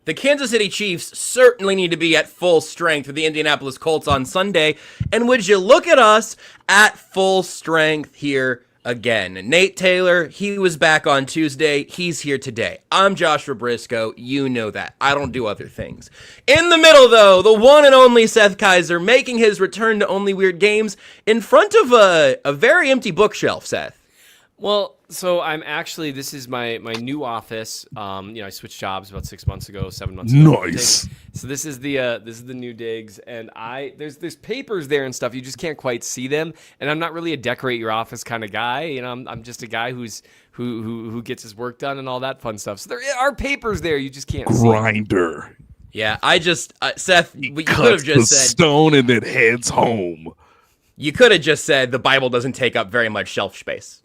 The Kansas City Chiefs certainly need to be at full strength for the Indianapolis Colts on Sunday. And would you look at us at full strength here again? Nate Taylor, he was back on Tuesday. He's here today. I'm Joshua Brisco. You know that. I don't do other things. In the middle, though, the one and only Seth Keysor making his return to Only Weird Games in front of a very empty bookshelf, Seth. Well, so this is my new office. I switched jobs about 6 months ago, 7 months ago. Nice. So this is the new digs, and there's papers there and stuff. You just can't quite see them, and I'm not really a decorate your office kind of guy. You know, I'm just a guy who gets his work done and all that fun stuff. So there are papers there. You just can't see. Grinder. Yeah, Seth, you could have just said stone and then heads home. You could have just said the Bible doesn't take up very much shelf space.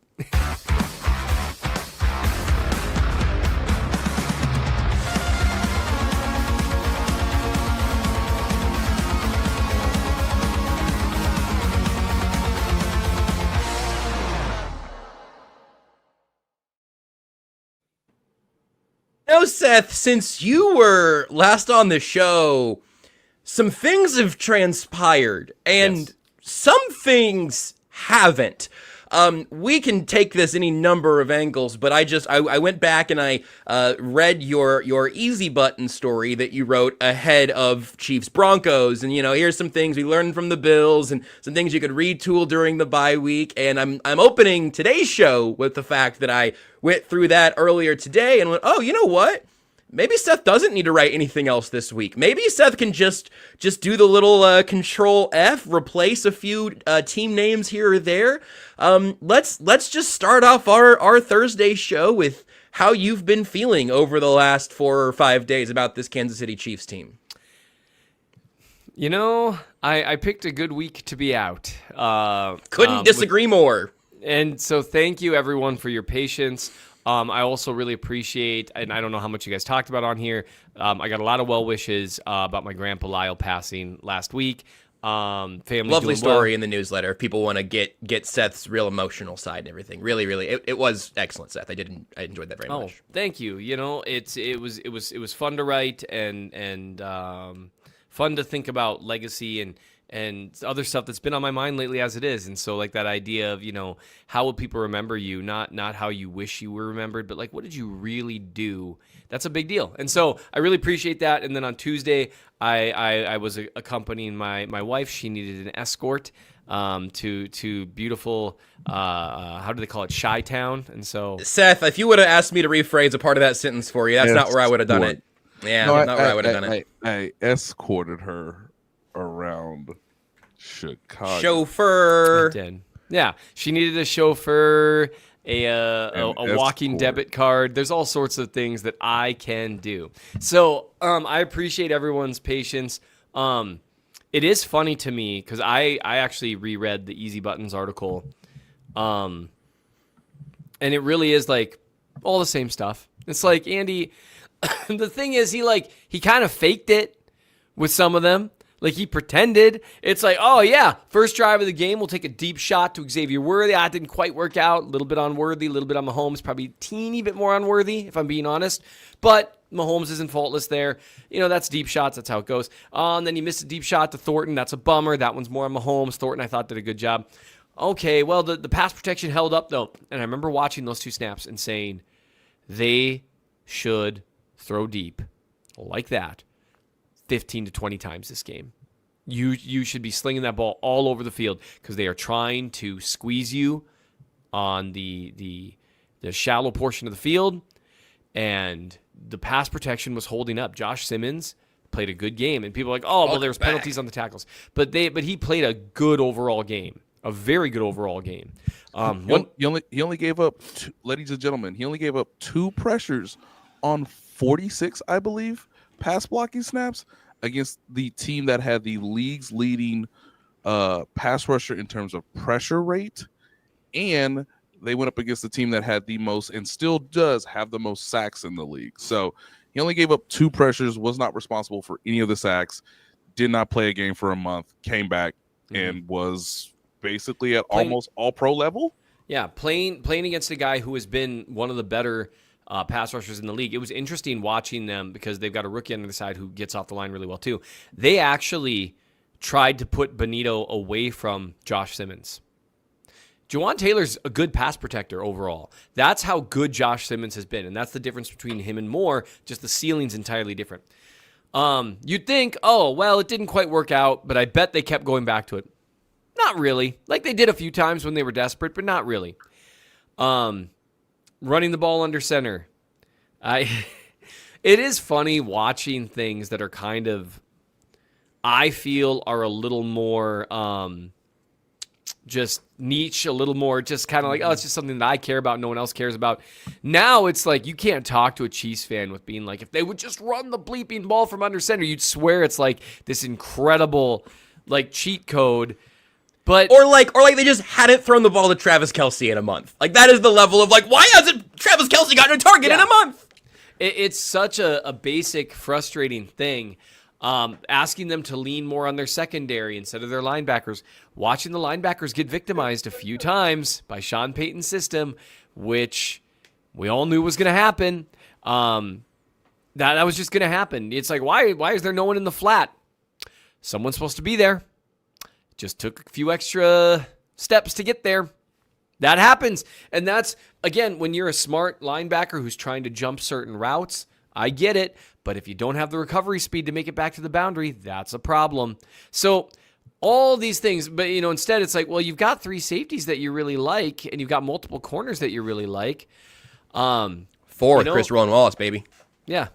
No, Seth, since you were last on the show, some things have transpired, and Yes. some things haven't. We can take this any number of angles, but I went back and I read your easy button story that you wrote ahead of Chiefs Broncos, and here's some things we learned from the Bills and some things you could retool during the bye week. And I'm opening today's show with the fact that I went through that earlier today and went, oh, you know what? Maybe Seth doesn't need to write anything else this week. Maybe Seth can just do the little Control F, replace a few team names here or there. Let's just start off our Thursday show with how you've been feeling over the last 4 or 5 days about this Kansas City Chiefs team. I picked a good week to be out. Couldn't disagree more. And so thank you, everyone, for your patience. I also really appreciate, and I don't know how much you guys talked about on here, I got a lot of well wishes about my grandpa Lyle passing last week. Family Lovely doing story well. in the newsletter. If people want to get Seth's real emotional side and everything. Really, it was excellent, Seth. I enjoyed that very much. Thank you. It was fun to write and fun to think about legacy and other stuff that's been on my mind lately as it is. And so like that idea of, how will people remember you? Not how you wish you were remembered, but like, what did you really do? That's a big deal. And so I really appreciate that. And then on Tuesday, I was accompanying my wife. She needed an escort to beautiful, how do they call it? Chi-Town. And so Seth, if you would have asked me to rephrase a part of that sentence for you, that's not where I would have done it. Yeah, No, not where I would have done it. I escorted her around Chicago. Chauffeur. I did. Yeah, she needed a chauffeur, a walking debit card. There's all sorts of things that I can do. So I appreciate everyone's patience. It is funny to me because I actually reread the Easy Buttons article, and it really is like all the same stuff. It's like Andy. The thing is, he kind of faked it with some of them. Like, he pretended. It's like, oh, yeah, first drive of the game, we'll take a deep shot to Xavier Worthy. That didn't quite work out. A little bit on Worthy, a little bit on Mahomes, probably a teeny bit more on Worthy, if I'm being honest. But Mahomes isn't faultless there. That's deep shots. That's how it goes. And then he missed a deep shot to Thornton. That's a bummer. That one's more on Mahomes. Thornton, I thought, did a good job. Okay, well, the pass protection held up, though. And I remember watching those two snaps and saying, they should throw deep like that 15 to 20 times this game. You should be slinging that ball all over the field because they are trying to squeeze you on the shallow portion of the field, and the pass protection was holding up. Josh Simmons played a good game, and people are like, oh, well, there was penalties on the tackles, but he played a good overall game, a very good overall game. He only gave up ladies and gentlemen, he only gave up 2 pressures on 46, I believe, pass blocking snaps against the team that had the league's leading pass rusher in terms of pressure rate, and they went up against the team that had the most and still does have the most sacks in the league. So he only gave up 2 pressures, was not responsible for any of the sacks, did not play a game for a month, came back and was basically at almost all pro level. Yeah, playing against a guy who has been one of the better pass rushers in the league. It was interesting watching them because they've got a rookie on the other side who gets off the line really well too. They actually tried to put Benito away from Josh Simmons. Jawan Taylor's a good pass protector overall. That's how good Josh Simmons has been, and that's the difference between him and Moore. Just the ceiling's entirely different. You'd think, oh, well, it didn't quite work out, but I bet they kept going back to it. Not really. Like they did a few times when they were desperate, but not really. Running the ball under center. It is funny watching things that are kind of, I feel, are a little more just niche, a little more just kind of like, oh, it's just something that I care about, no one else cares about. Now it's like you can't talk to a Chiefs fan with being like, if they would just run the bleeping ball from under center, you'd swear it's like this incredible like cheat code. But or like they just hadn't thrown the ball to Travis Kelce in a month. Like that is the level of like, why hasn't Travis Kelce gotten a target in a month? It's such a basic, frustrating thing. Asking them to lean more on their secondary instead of their linebackers. Watching the linebackers get victimized a few times by Sean Payton's system, which we all knew was going to happen. That was just going to happen. It's like, why is there no one in the flat? Someone's supposed to be there. Just took a few extra steps to get there. That happens. And that's, again, when you're a smart linebacker who's trying to jump certain routes, I get it. But if you don't have the recovery speed to make it back to the boundary, that's a problem. So all these things, but instead it's like, well, you've got three safeties that you really like, and you've got multiple corners that you really like. Four, Chris Roland Wallace, baby. Yeah.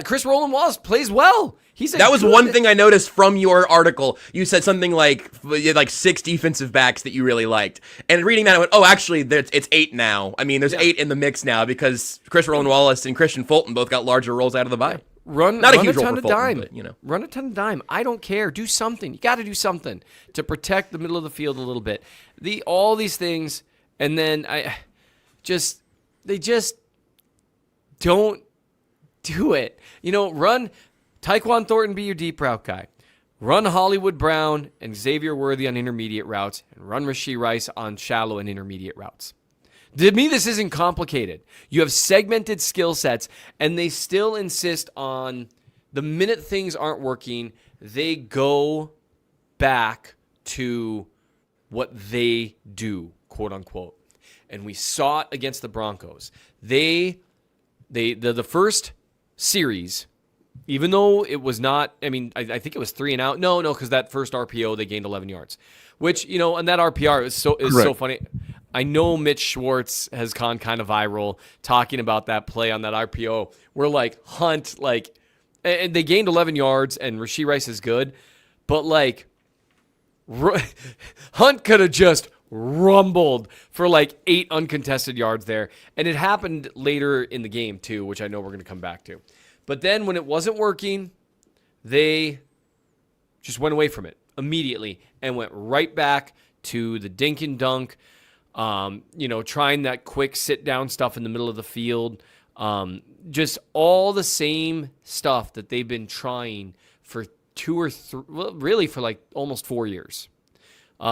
Chris Roland Wallace plays well. That was one thing I noticed from your article. You said something like 6 defensive backs that you really liked. And reading that, I went, oh, actually, it's 8 now. I mean, there's 8 in the mix now because Chris Roland Wallace and Christian Fulton both got larger roles out of the bye. Not a huge role for Fulton, but, Run a ton of dime. I don't care. Do something. You got to do something to protect the middle of the field a little bit. All these things, and then they just don't do it. Run Tyquan Thornton be your deep route guy. Run Hollywood Brown and Xavier Worthy on intermediate routes, and run Rashee Rice on shallow and intermediate routes. To me, this isn't complicated. You have segmented skill sets, and they still insist on the minute things aren't working, they go back to what they do, quote unquote. And we saw it against the Broncos. The first series, even though it was not, I think it was 3 and out. No, because that first RPO, they gained 11 yards. Which, and that RPR is so funny. I know Mitch Schwartz has gone kind of viral talking about that play on that RPO where, Hunt, and they gained 11 yards, and Rashee Rice is good. But, Hunt could have just rumbled for 8 uncontested yards there. And it happened later in the game, too, which I know we're going to come back to. But then when it wasn't working, they just went away from it immediately and went right back to the dink and dunk, trying that quick sit-down stuff in the middle of the field. Just all the same stuff that they've been trying for 2 or 3, well, really for almost 4 years.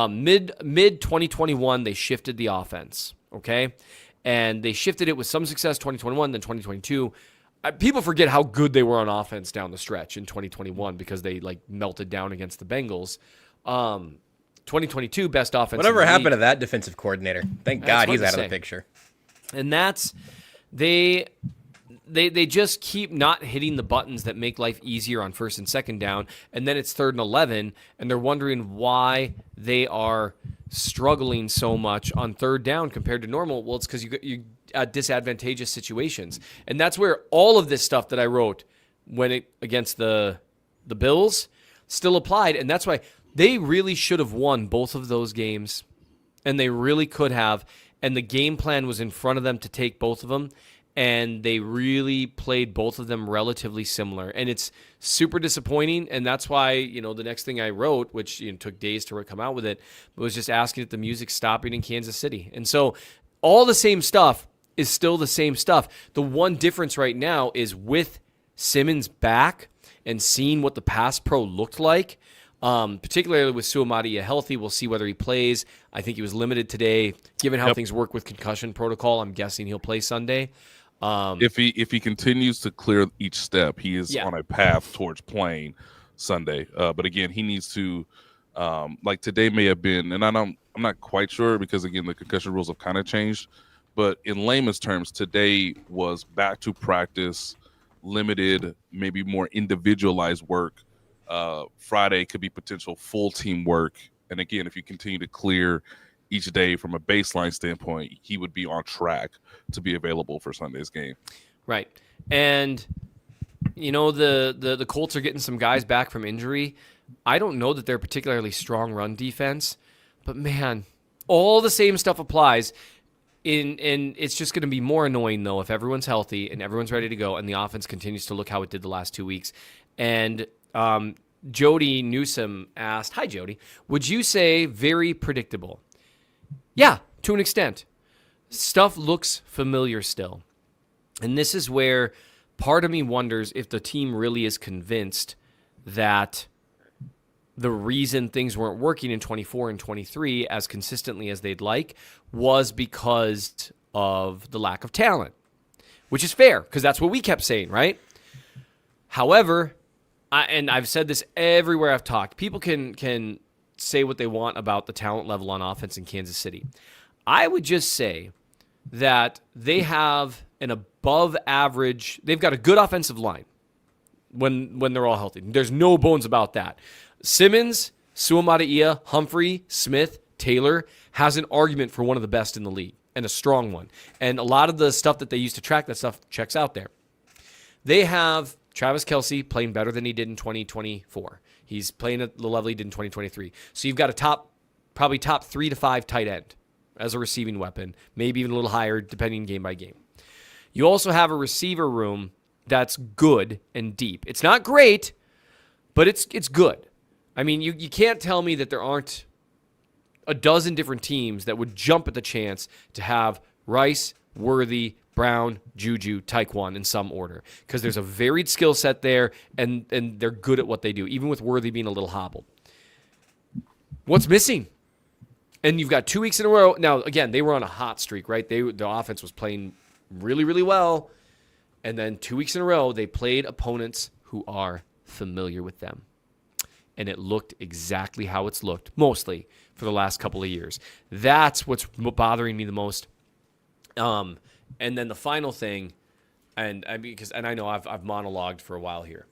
Mid 2021, they shifted the offense, okay? And they shifted it with some success 2021, then 2022. People forget how good they were on offense down the stretch in 2021 because they melted down against the Bengals. 2022 best offense. Whatever happened to that defensive coordinator? Thank God he's out of the picture. And that's they just keep not hitting the buttons that make life easier on first and second down, and then it's 3rd and 11, and they're wondering why they are struggling so much on 3rd down compared to normal. Well, it's because you disadvantageous situations. And that's where all of this stuff that I wrote against the Bills still applied. And that's why they really should have won both of those games. And they really could have. And the game plan was in front of them to take both of them. And they really played both of them relatively similar. And it's super disappointing. And that's why, the next thing I wrote, which took days to come out with it, was just asking if the music's stopping in Kansas City. And so all the same stuff is still the same stuff. The one difference right now is with Simmons back and seeing what the pass pro looked like, particularly with Suamadi healthy. We'll see whether he plays. I think he was limited today. Given how things work with concussion protocol, I'm guessing he'll play Sunday. If he continues to clear each step, he is Yeah. on a path towards playing Sunday. But again, he needs to like today may have been, and I'm not quite sure because again the concussion rules have kind of changed. But in layman's terms, today was back to practice, limited, maybe more individualized work. Friday could be potential full team work. And again, if you continue to clear each day from a baseline standpoint, he would be on track to be available for Sunday's game. Right. And, you know, the Colts are getting some guys back from injury. I don't know that they're particularly strong run defense, but man, all the same stuff applies. And it's just going to be more annoying, though, if everyone's healthy and everyone's ready to go and the offense continues to look how it did the last 2 weeks. And Jody Newsom asked, hi, Jody, would you say very predictable? Yeah, to an extent. Stuff looks familiar still. And this is where part of me wonders if the team really is convinced that the reason things weren't working in 24 and 23 as consistently as they'd like was because of the lack of talent, which is fair because that's what we kept saying, right? However, and I've said this everywhere I've talked, people can say what they want about the talent level on offense in Kansas City. I would just say that they have an above average, they've got a good offensive line when they're all healthy. There's no bones about that. Simmons, Suamataia, Humphrey, Smith, Taylor has an argument for one of the best in the league and a strong one. And a lot of the stuff that they used to track that stuff checks out there. They have Travis Kelce playing better than he did in 2024. He's playing at the level he did in 2023. So you've got a probably top 3 to 5 tight end as a receiving weapon, maybe even a little higher depending game by game. You also have a receiver room that's good and deep. It's not great, but it's good. I mean, you can't tell me that there aren't a dozen different teams that would jump at the chance to have Rice, Worthy, Brown, Juju, Tyquan in some order because there's a varied skill set there and they're good at what they do, even with Worthy being a little hobbled. What's missing? And you've got 2 weeks in a row. Now, again, they were on a hot streak, right? The offense was playing really, really well. And then 2 weeks in a row, they played opponents who are familiar with them. And it looked exactly how it's looked, mostly, for the last couple of years. That's what's bothering me the most. And then the final thing, and I know I've monologued for a while here.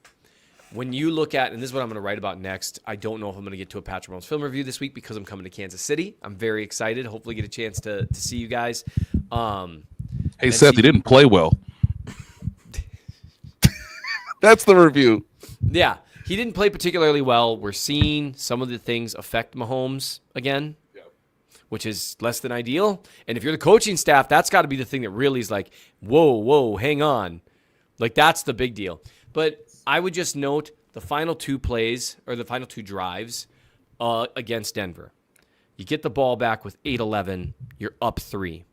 When you look at, and this is what I'm going to write about next, I don't know if I'm going to get to a Patrick Mahomes film review this week because I'm coming to Kansas City. I'm very excited. Hopefully get a chance to see you guys. Hey, Seth, he didn't play well. That's the review. Yeah, he didn't play particularly well. We're seeing some of the things affect Mahomes again, which is less than ideal. And if you're the coaching staff, that's got to be the thing that really is like, whoa, hang on. Like, that's the big deal. But I would just note the final 2 plays or the final 2 drives against Denver. You get the ball back with 8-11. You're up 3.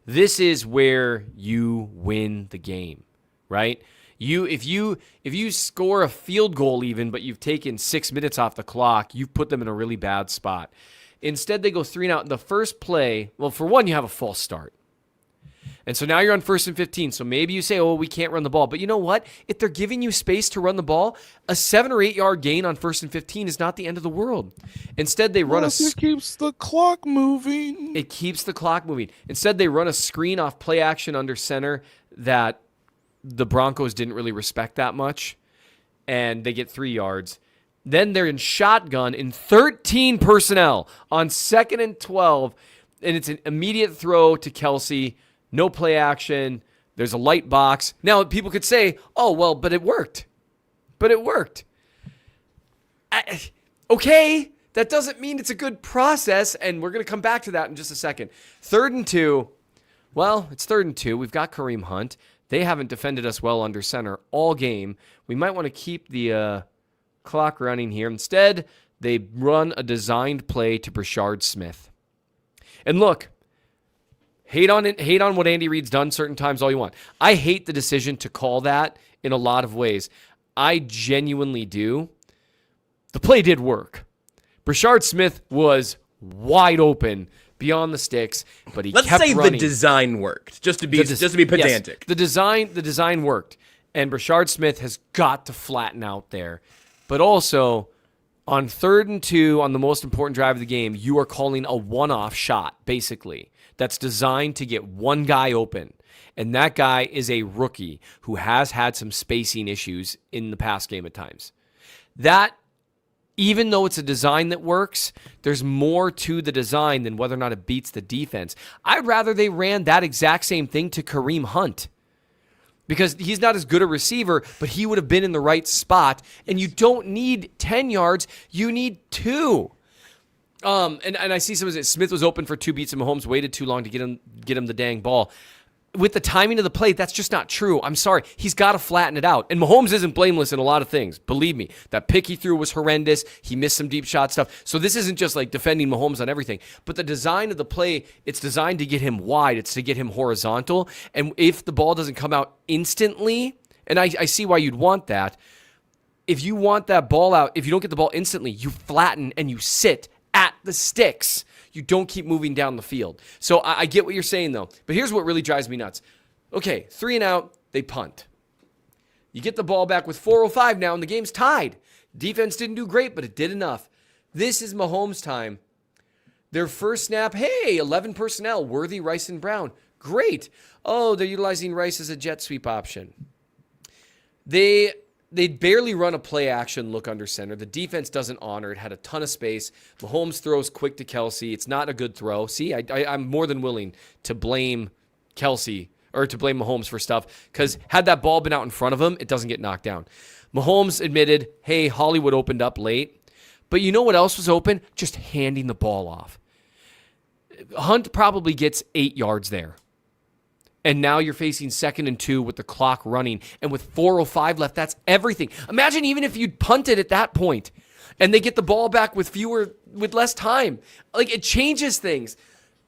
This is where you win the game, right? If you score a field goal even, but you've taken 6 minutes off the clock, you've put them in a really bad spot. Instead, they go 3 and out. The first play, well, for one, you have a false start. And so now you're on 1st and 15. So maybe you say, oh, we can't run the ball. But you know what? If they're giving you space to run the ball, a 7 or 8 yard gain on 1st and 15 is not the end of the world. Instead, they run It keeps the clock moving. It keeps the clock moving. Instead, they run a screen off play action under center that the Broncos didn't really respect that much, and they get 3 yards. Then they're in shotgun in 13 personnel on 2nd and 12, and it's an immediate throw to Kelce. No play action. There's a light box. Now, people could say, oh, well, but it worked. Okay, that doesn't mean it's a good process, and we're going to come back to that in just a second. 3rd and 2. Well, it's 3rd and 2. We've got Kareem Hunt. They haven't defended us well under center all game. We might want to keep the clock running here. Instead, they run a designed play to Brashard Smith. And look, hate on what Andy Reid's done certain times all you want. I hate the decision to call that in a lot of ways. I genuinely do. The play did work. Brashard Smith was wide open beyond the sticks, but he Let's kept say running. the design worked. Just to be pedantic. Yes, the design worked, and Brashard Smith has got to flatten out there. But also, on 3rd and 2, on the most important drive of the game, you are calling a one-off shot, basically, that's designed to get one guy open. And that guy is a rookie who has had some spacing issues in the past game at times. That, even though it's a design that works, there's more to the design than whether or not it beats the defense. I'd rather they ran that exact same thing to Kareem Hunt, because he's not as good a receiver, but he would have been in the right spot. And you don't need 10 yards. You need 2. And I see someone say Smith was open for 2 beats and Mahomes waited too long to get him the dang ball. With the timing of the play, that's just not true. I'm sorry. He's got to flatten it out. And Mahomes isn't blameless in a lot of things. Believe me. That pick he threw was horrendous. He missed some deep shot stuff. So this isn't just like defending Mahomes on everything. But the design of the play, it's designed to get him wide. It's to get him horizontal. And if the ball doesn't come out instantly, and I see why you'd want that, if you want that ball out, if you don't get the ball instantly, you flatten and you sit at the sticks. You don't keep moving down the field. So I get what you're saying, though. But here's what really drives me nuts. Okay, 3 and out, they punt. You get the ball back with 4:05 now, and the game's tied. Defense didn't do great, but it did enough. This is Mahomes' time. Their first snap, hey, 11 personnel, Worthy, Rice, and Brown. Great. Oh, they're utilizing Rice as a jet sweep option. They barely run a play action look under center. The defense doesn't honor it. Had a ton of space. Mahomes throws quick to Kelsey. It's not a good throw. See, I'm more than willing to blame Kelsey or to blame Mahomes for stuff, because had that ball been out in front of him, it doesn't get knocked down. Mahomes admitted, hey, Hollywood opened up late. But you know what else was open? Just handing the ball off. Hunt probably gets 8 yards there. And now you're facing 2nd and 2 with the clock running. And with 4:05 left, that's everything. Imagine even if you'd punted at that point and they get the ball back with less time. Like, it changes things.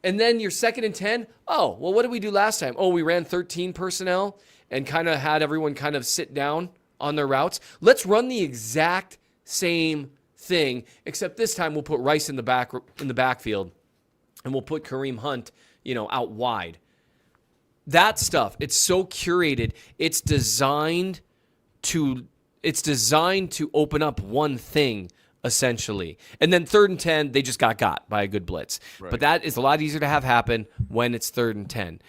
And then you're 2nd and 10. Oh, well, what did we do last time? Oh, we ran 13 personnel and kind of had everyone kind of sit down on their routes. Let's run the exact same thing, except this time we'll put Rice in the backfield and we'll put Kareem Hunt, out wide. That stuff, it's so curated. It's designed to open up one thing, essentially. And then 3rd and 10, they just got by a good blitz. Right. But that is a lot easier to have happen when it's 3rd and 10.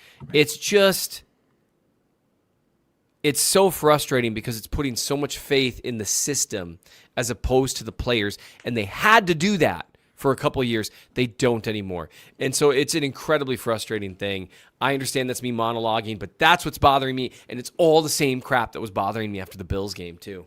It's so frustrating because it's putting so much faith in the system as opposed to the players. And they had to do that for a couple of years. They don't anymore. And so it's an incredibly frustrating thing. I understand that's me monologuing, but that's what's bothering me. And it's all the same crap that was bothering me after the Bills game too.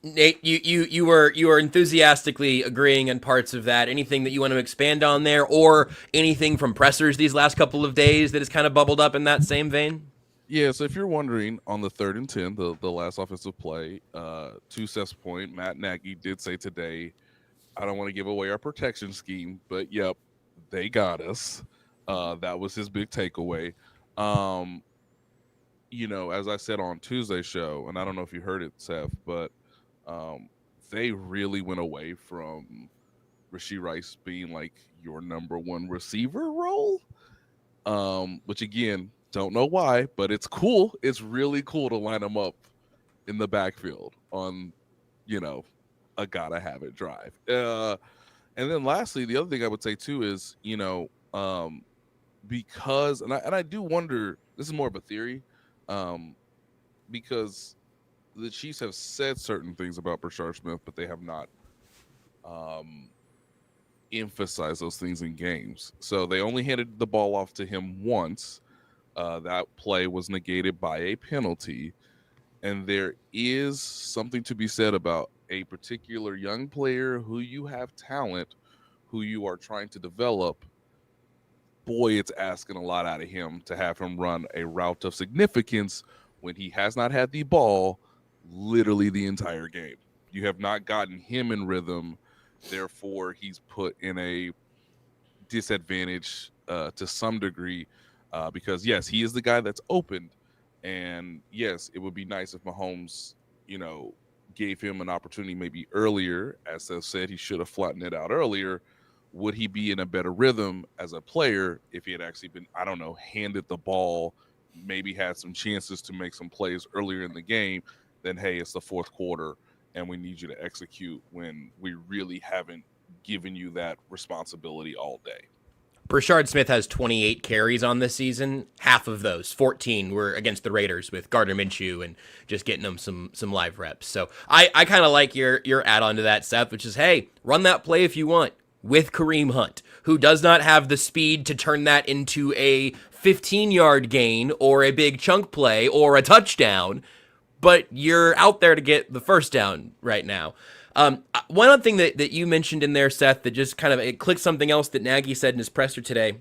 Nate, you were enthusiastically agreeing on parts of that. Anything that you want to expand on there, or anything from pressers these last couple of days that has kind of bubbled up in that same vein? Yeah, so if you're wondering, on the 3rd and 10, the last offensive play, to Seth's point, Matt Nagy did say today, I don't want to give away our protection scheme, but yep, they got us. That was his big takeaway. As I said on Tuesday's show, and I don't know if you heard it, Seth, but they really went away from Rashee Rice being like your number 1 receiver role, which again, don't know why, but it's cool. It's really cool to line him up in the backfield on, a gotta have it drive. And then lastly, the other thing I would say too is, because, and I do wonder, this is more of a theory, because the Chiefs have said certain things about Brashard Smith, but they have not emphasized those things in games. So they only handed the ball off to him once. That play was negated by a penalty. And there is something to be said about a particular young player who you have talent, who you are trying to develop. Boy, it's asking a lot out of him to have him run a route of significance when he has not had the ball literally the entire game. You have not gotten him in rhythm. Therefore, he's put in a disadvantage to some degree because, yes, he is the guy that's opened. And, yes, it would be nice if Mahomes, gave him an opportunity maybe earlier. As Seth said, he should have flattened it out earlier. would he be in a better rhythm as a player if he had actually been, I don't know, handed the ball, maybe had some chances to make some plays earlier in the game, then, hey, it's the fourth quarter and we need you to execute when we really haven't given you that responsibility all day. Brashard Smith has 28 carries on this season. Half of those, 14, were against the Raiders with Gardner Minshew and just getting them some live reps. So I kind of like your add-on to that, Seth, which is, hey, run that play if you want with Kareem Hunt, who does not have the speed to turn that into a 15-yard gain or a big chunk play or a touchdown, but you're out there to get the first down right now. One other thing that you mentioned in there, Seth, that just kind of it clicked something else that Nagy said in his presser today,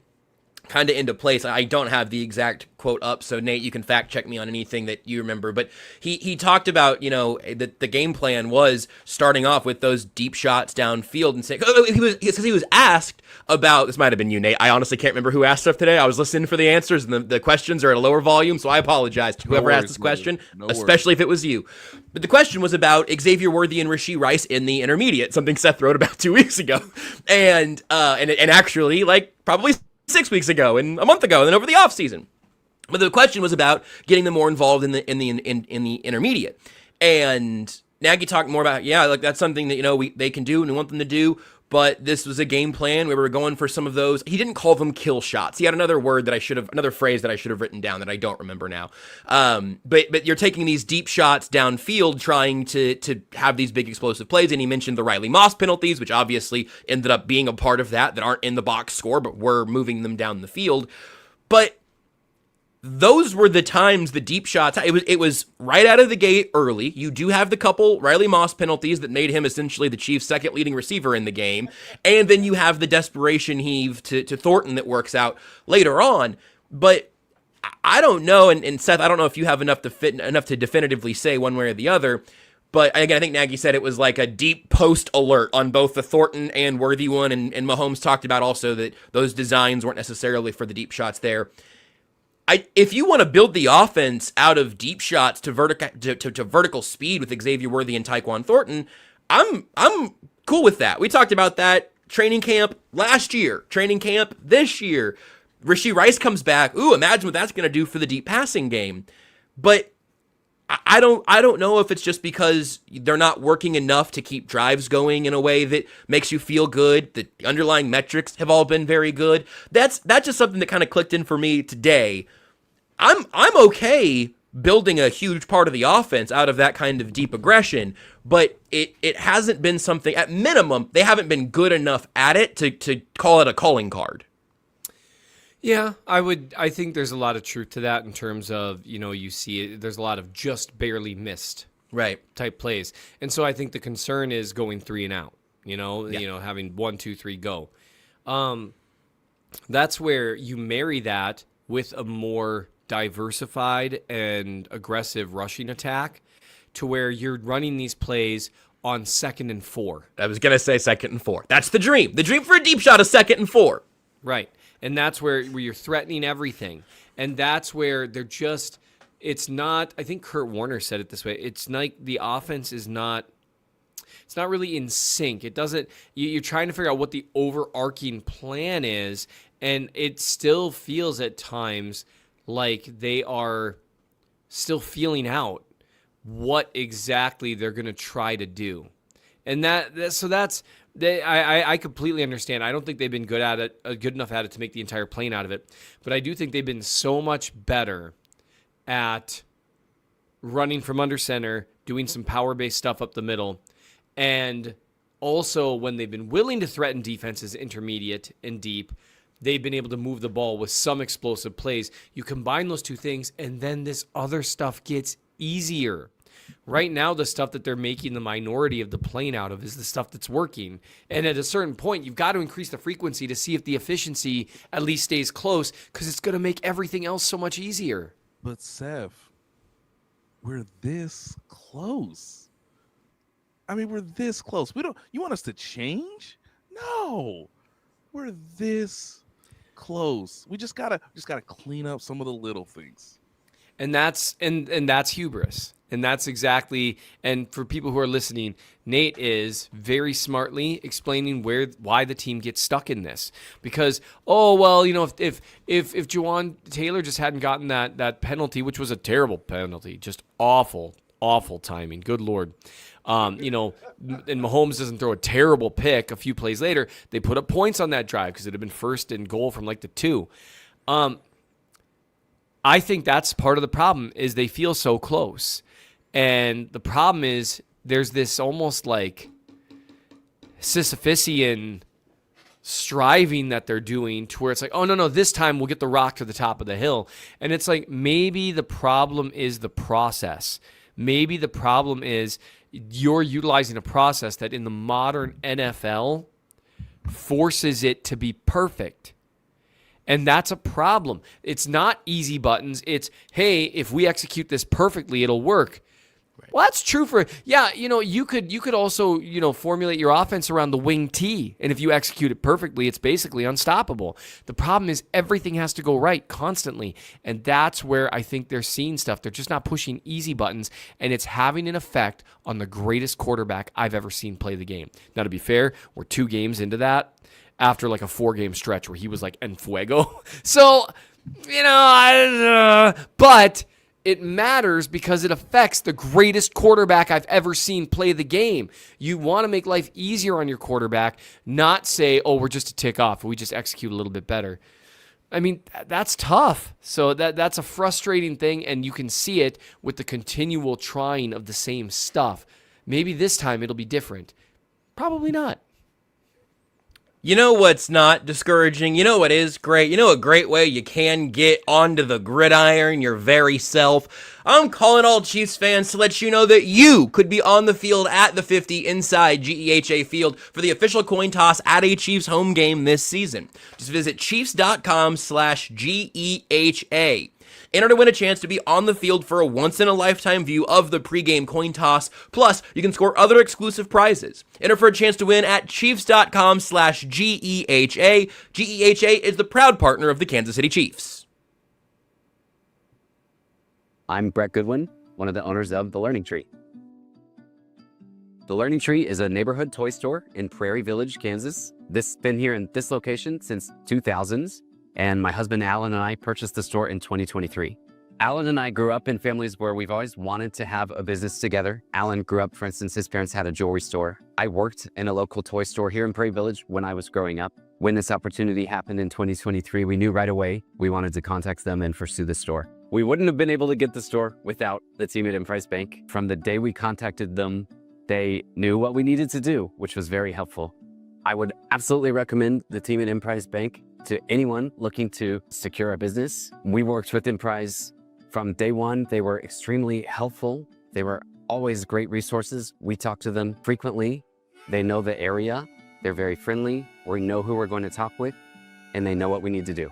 kind of into place. I don't have the exact quote up, so Nate, you can fact check me on anything that you remember. But he talked about, that the game plan was starting off with those deep shots downfield and saying, he was asked about, this might have been you, Nate. I honestly can't remember who asked stuff today. I was listening for the answers, and the questions are at a lower volume, so I apologize to whoever asked this question, especially if it was you. But the question was about Xavier Worthy and Rashee Rice in the intermediate, something Seth wrote about 2 weeks ago, and actually, probably 6 weeks ago and a month ago, and then over the offseason. But the question was about getting them more involved in the intermediate. And Nagy talked more about, that's something that they can do and we want them to do. But this was a game plan where we were going for some of those. He didn't call them kill shots. He had another phrase that I should have written down that I don't remember now. But you're taking these deep shots downfield, trying to have these big explosive plays. And he mentioned the Riley Moss penalties, which obviously ended up being a part of that aren't in the box score, but were moving them down the field. But those were the times, the deep shots. It was right out of the gate early. You do have the couple Riley Moss penalties that made him essentially the Chiefs' second leading receiver in the game. And then you have the desperation heave to Thornton that works out later on. But I don't know, and Seth, I don't know if you have enough to definitively say one way or the other. But again, I think Nagy said it was like a deep post alert on both the Thornton and Worthy one. And Mahomes talked about also that those designs weren't necessarily for the deep shots there. If you want to build the offense out of deep shots to vertical speed with Xavier Worthy and Tyquan Thornton, I'm cool with that. We talked about that training camp last year, training camp this year. Rashee Rice comes back. Ooh, imagine what that's going to do for the deep passing game. But I don't know if it's just because they're not working enough to keep drives going in a way that makes you feel good. The underlying metrics have all been very good. That's just something that kind of clicked in for me today. I'm okay building a huge part of the offense out of that kind of deep aggression, but it hasn't been something, at minimum, they haven't been good enough at it to call it a calling card. Yeah, I think there's a lot of truth to that in terms of, you see it, there's a lot of just barely missed type plays. And so I think the concern is going 3 and out, having 1, 2, 3 go. That's where you marry that with a more diversified and aggressive rushing attack to where you're running these plays on 2nd and 4. I was going to say 2nd and 4. That's the dream. The dream for a deep shot is 2nd and 4. Right. And that's where you're threatening everything. And that's where it's not, I think Kurt Warner said it this way. It's like the offense is not, it's not really in sync. It doesn't, you're trying to figure out what the overarching plan is. And it still feels at times like they are still feeling out what exactly they're going to try to do. And I completely understand. I don't think they've been good enough at it to make the entire plane out of it. But I do think they've been so much better at running from under center, doing some power-based stuff up the middle, and also when they've been willing to threaten defenses intermediate and deep, they've been able to move the ball with some explosive plays. You combine those two things, and then this other stuff gets easier. Right now, the stuff that they're making the minority of the plane out of is the stuff that's working. And at a certain point, you've got to increase the frequency to see if the efficiency at least stays close, because it's going to make everything else so much easier. But Seth, we're this close. I mean, we're this close. You want us to change? No. We're this close. We just gotta clean up some of the little things. And that's hubris. And that's exactly, and for people who are listening, Nate is very smartly explaining why the team gets stuck in this. Because, if Juwan Taylor just hadn't gotten that penalty, which was a terrible penalty, just awful timing. Good Lord. And Mahomes doesn't throw a terrible pick a few plays later. They put up points on that drive because it had been first and goal from like the 2. I think that's part of the problem is they feel so close. And the problem is there's this almost like Sisyphusian striving that they're doing to where it's like, oh, no, this time we'll get the rock to the top of the hill. And it's like maybe the problem is the process. Maybe the problem is you're utilizing a process that in the modern NFL forces it to be perfect. And that's a problem. It's not easy buttons. It's, hey, if we execute this perfectly, it'll work. Right. Well, that's true you could also, formulate your offense around the wing T. And if you execute it perfectly, it's basically unstoppable. The problem is everything has to go right constantly. And that's where I think they're seeing stuff. They're just not pushing easy buttons. And it's having an effect on the greatest quarterback I've ever seen play the game. Now, to be fair, we're 2 games into that after like a 4-game stretch where he was like en fuego. So, but it matters because it affects the greatest quarterback I've ever seen play the game. You want to make life easier on your quarterback, not say, oh, we're just a tick off. We just execute a little bit better. I mean, that's tough. So that's a frustrating thing, and you can see it with the continual trying of the same stuff. Maybe this time it'll be different. Probably not. You know what's not discouraging? You know what is great? You know a great way you can get onto the gridiron your very self? I'm calling all Chiefs fans to let you know that you could be on the field at the 50 inside GEHA Field for the official coin toss at a Chiefs home game this season. Just visit chiefs.com/GEHA. Enter to win a chance to be on the field for a once-in-a-lifetime view of the pregame coin toss. Plus, you can score other exclusive prizes. Enter for a chance to win at chiefs.com/GEHA. GEHA is the proud partner of the Kansas City Chiefs. I'm Brett Goodwin, one of the owners of The Learning Tree. The Learning Tree is a neighborhood toy store in Prairie Village, Kansas. This has been here in this location since 2000s. And my husband, Alan, and I purchased the store in 2023. Alan and I grew up in families where we've always wanted to have a business together. Alan grew up, for instance, his parents had a jewelry store. I worked in a local toy store here in Prairie Village when I was growing up. When this opportunity happened in 2023, we knew right away we wanted to contact them and pursue the store. We wouldn't have been able to get the store without the team at Emprise Bank. From the day we contacted them, they knew what we needed to do, which was very helpful. I would absolutely recommend the team at Emprise Bank to anyone looking to secure a business. We worked with Emprise from day one. They were extremely helpful. They were always great resources. We talk to them frequently. They know the area. They're very friendly. We know who we're going to talk with, and they know what we need to do.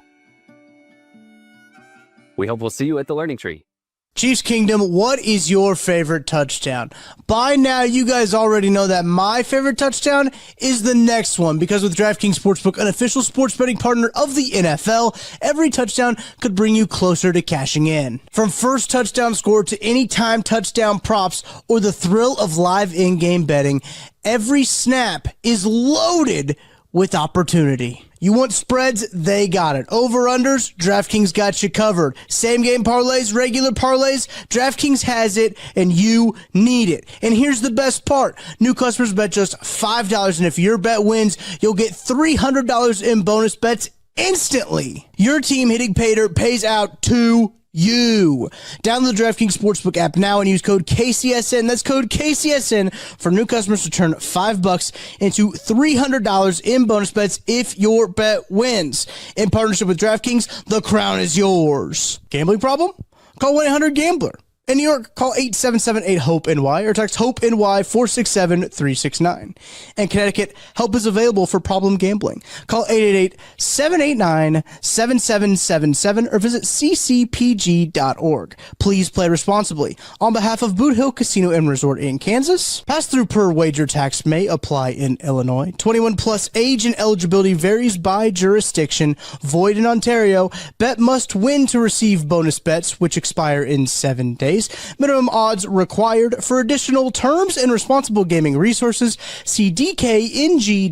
We hope we'll see you at the Learning Tree. Chiefs Kingdom, what is your favorite touchdown? By now, you guys already know that my favorite touchdown is the next one, because with DraftKings Sportsbook, an official sports betting partner of the NFL, every touchdown could bring you closer to cashing in. From first touchdown score to anytime touchdown props or the thrill of live in-game betting, every snap is loaded with opportunity. You want spreads? They got it. Over-unders? DraftKings got you covered. Same-game parlays, regular parlays? DraftKings has it, and you need it. And here's the best part. New customers bet just $5, and if your bet wins, you'll get $300 in bonus bets instantly. Your team hitting pay dirt pays out to you. Download the DraftKings Sportsbook app now and use code KCSN. That's code KCSN for new customers to turn $5 into $300 in bonus bets if your bet wins. In partnership with DraftKings, the crown is yours. Gambling problem? Call 1-800-GAMBLER. In New York, call 877-8-HOPE-NY or text HOPE-NY 467-369. In Connecticut, help is available for problem gambling. Call 888-789-7777 or visit ccpg.org. Please play responsibly. On behalf of Boot Hill Casino and Resort in Kansas, pass-through per wager tax may apply in Illinois. 21 plus age and eligibility varies by jurisdiction. Void in Ontario. Bet must win to receive bonus bets, which expire in 7 days. Minimum odds required. For additional terms and responsible gaming resources, see dkng.co/audio.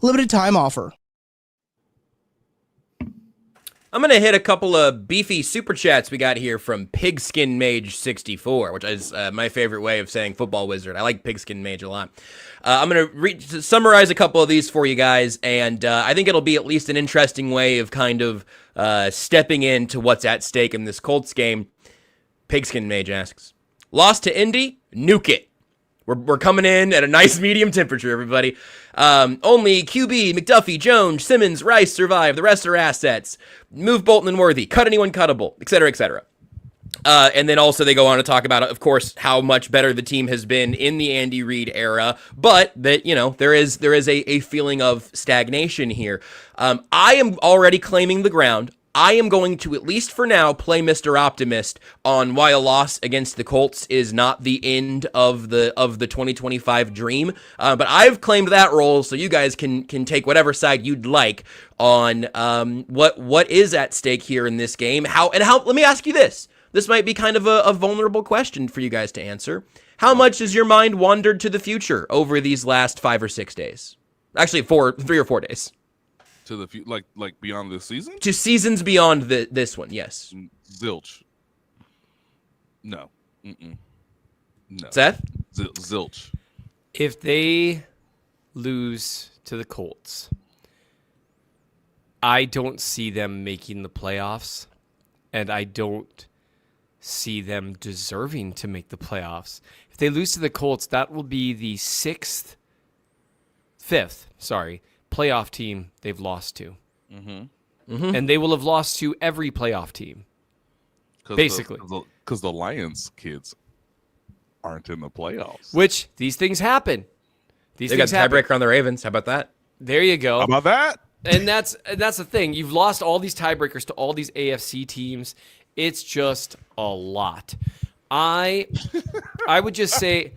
Limited time offer. I'm going to hit a couple of beefy super chats we got here from Pigskin Mage 64, which is my favorite way of saying football wizard. I like Pigskin Mage a lot. I'm going to summarize a couple of these for you guys, and I think it'll be at least an interesting way of kind of stepping into what's at stake in this Colts game. Pigskin Mage asks, lost to Indy? Nuke it. We're coming in at a nice medium temperature, everybody. Only QB, McDuffie, Jones, Simmons, Rice survive. The rest are assets. Move Bolton and Worthy. Cut anyone cuttable, etc., etc. And then also they go on to talk about, of course, how much better the team has been in the Andy Reid era, but that, you know, there is a feeling of stagnation here. I am already claiming the ground. I am going to, at least for now, play Mr. Optimist on why a loss against the Colts is not the end of the 2025 dream. But I've claimed that role, so you guys can take whatever side you'd like on what is at stake here in this game. How. Let me ask you this. This might be kind of a vulnerable question for you guys to answer. How much has your mind wandered to the future over these last 5 or 6 days? Actually, 3 or 4 days. To the like beyond this season? To seasons beyond this one, yes. Zilch. No. No. Seth? Zilch. If they lose to the Colts, I don't see them making the playoffs, and I don't see them deserving to make the playoffs. If they lose to the Colts, that will be the fifth playoff team they've lost to. And they will have lost to every playoff team. Basically. Because the Lions kids aren't in the playoffs. Which, these things happen. They got tiebreaker on the Ravens. How about that? There you go. How about that? And that's the thing. You've lost all these tiebreakers to all these AFC teams. It's just a lot. I would just say...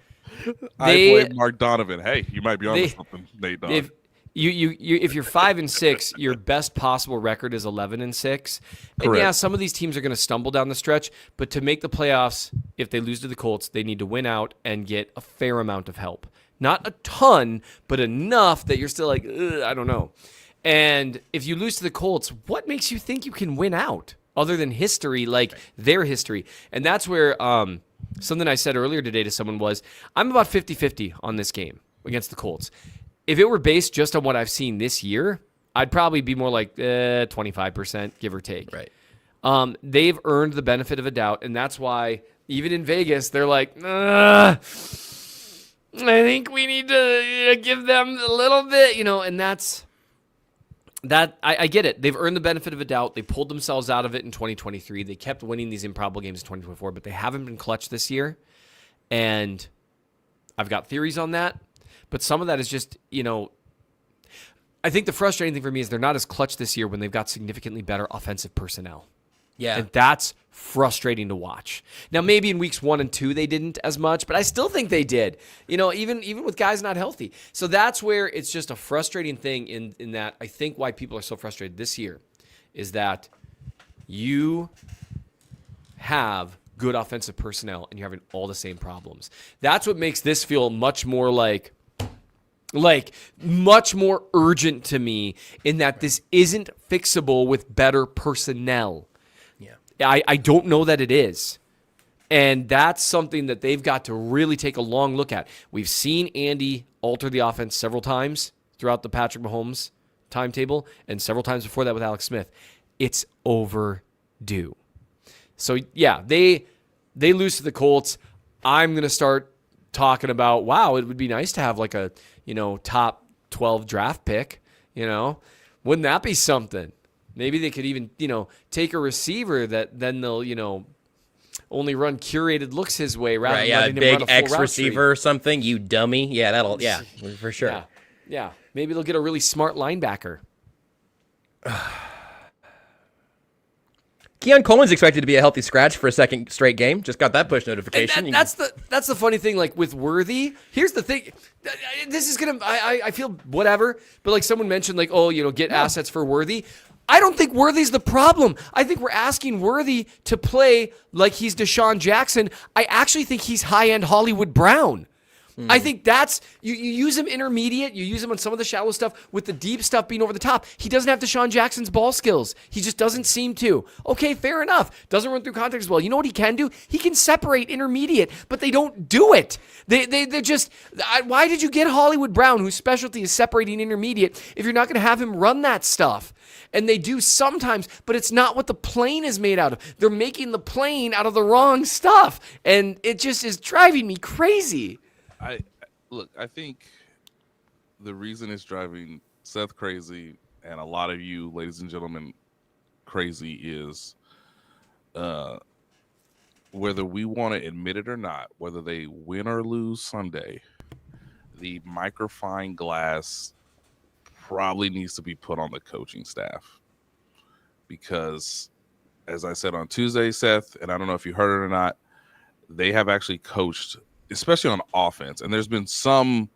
I blame Mark Donovan. Hey, you might be on something, Nate Don. If you're 5-6, your best possible record is 11-6. And yeah, some of these teams are going to stumble down the stretch, but to make the playoffs, if they lose to the Colts, they need to win out and get a fair amount of help. Not a ton, but enough that you're still like, I don't know. And if you lose to the Colts, what makes you think you can win out other than history, like their history? And that's where something I said earlier today to someone was, I'm about 50-50 on this game against the Colts. If it were based just on what I've seen this year, I'd probably be more like 25%, give or take. Right. They've earned the benefit of a doubt, and that's why even in Vegas, they're like, I think we need to give them a little bit, and that's that. I get it. They've earned the benefit of a doubt. They pulled themselves out of it in 2023. They kept winning these improbable games in 2024, but they haven't been clutch this year, and I've got theories on that. But some of that is just, I think the frustrating thing for me is they're not as clutch this year when they've got significantly better offensive personnel. Yeah. And that's frustrating to watch. Now, maybe in weeks 1 and 2 they didn't as much, but I still think they did, even with guys not healthy. So that's where it's just a frustrating thing in that I think why people are so frustrated this year is that you have good offensive personnel and you're having all the same problems. That's what makes this feel much more like much more urgent to me in that this isn't fixable with better personnel. Yeah. I don't know that it is. And that's something that they've got to really take a long look at. We've seen Andy alter the offense several times throughout the Patrick Mahomes timetable and several times before that with Alex Smith. It's overdue. So, yeah, they lose to the Colts. I'm going to start talking about, wow, it would be nice to have like a, top 12 draft pick, Wouldn't that be something? Maybe they could even, take a receiver that then they'll, only run curated looks his way rather Right, than yeah, letting him big run a full X route receiver tree. or something, you dummy. Yeah, yeah, for sure. Yeah. Maybe they'll get a really smart linebacker. Keon Coleman's expected to be a healthy scratch for a second straight game. Just got that push notification. And that's the funny thing. Like with Worthy, here's the thing. This is gonna. I feel whatever, but like someone mentioned, like get assets for Worthy. I don't think Worthy's the problem. I think we're asking Worthy to play like he's Deshaun Jackson. I actually think he's high-end Hollywood Brown. I think that's you use him intermediate, you use him on some of the shallow stuff with the deep stuff being over the top. He doesn't have Deshaun Jackson's ball skills. He just doesn't seem to. Okay, fair enough. Doesn't run through contact as well. You know what he can do? He can separate intermediate, but they don't do it. They're just why did you get Hollywood Brown, whose specialty is separating intermediate, if you're not going to have him run that stuff? And they do sometimes, but it's not what the plane is made out of. They're making the plane out of the wrong stuff, and it just is driving me crazy. I think the reason it's driving Seth crazy and a lot of you, ladies and gentlemen, crazy is whether we want to admit it or not, whether they win or lose Sunday, the microfine glass probably needs to be put on the coaching staff. Because, as I said on Tuesday, Seth, and I don't know if you heard it or not, they have actually coached, especially on offense. And there's been some,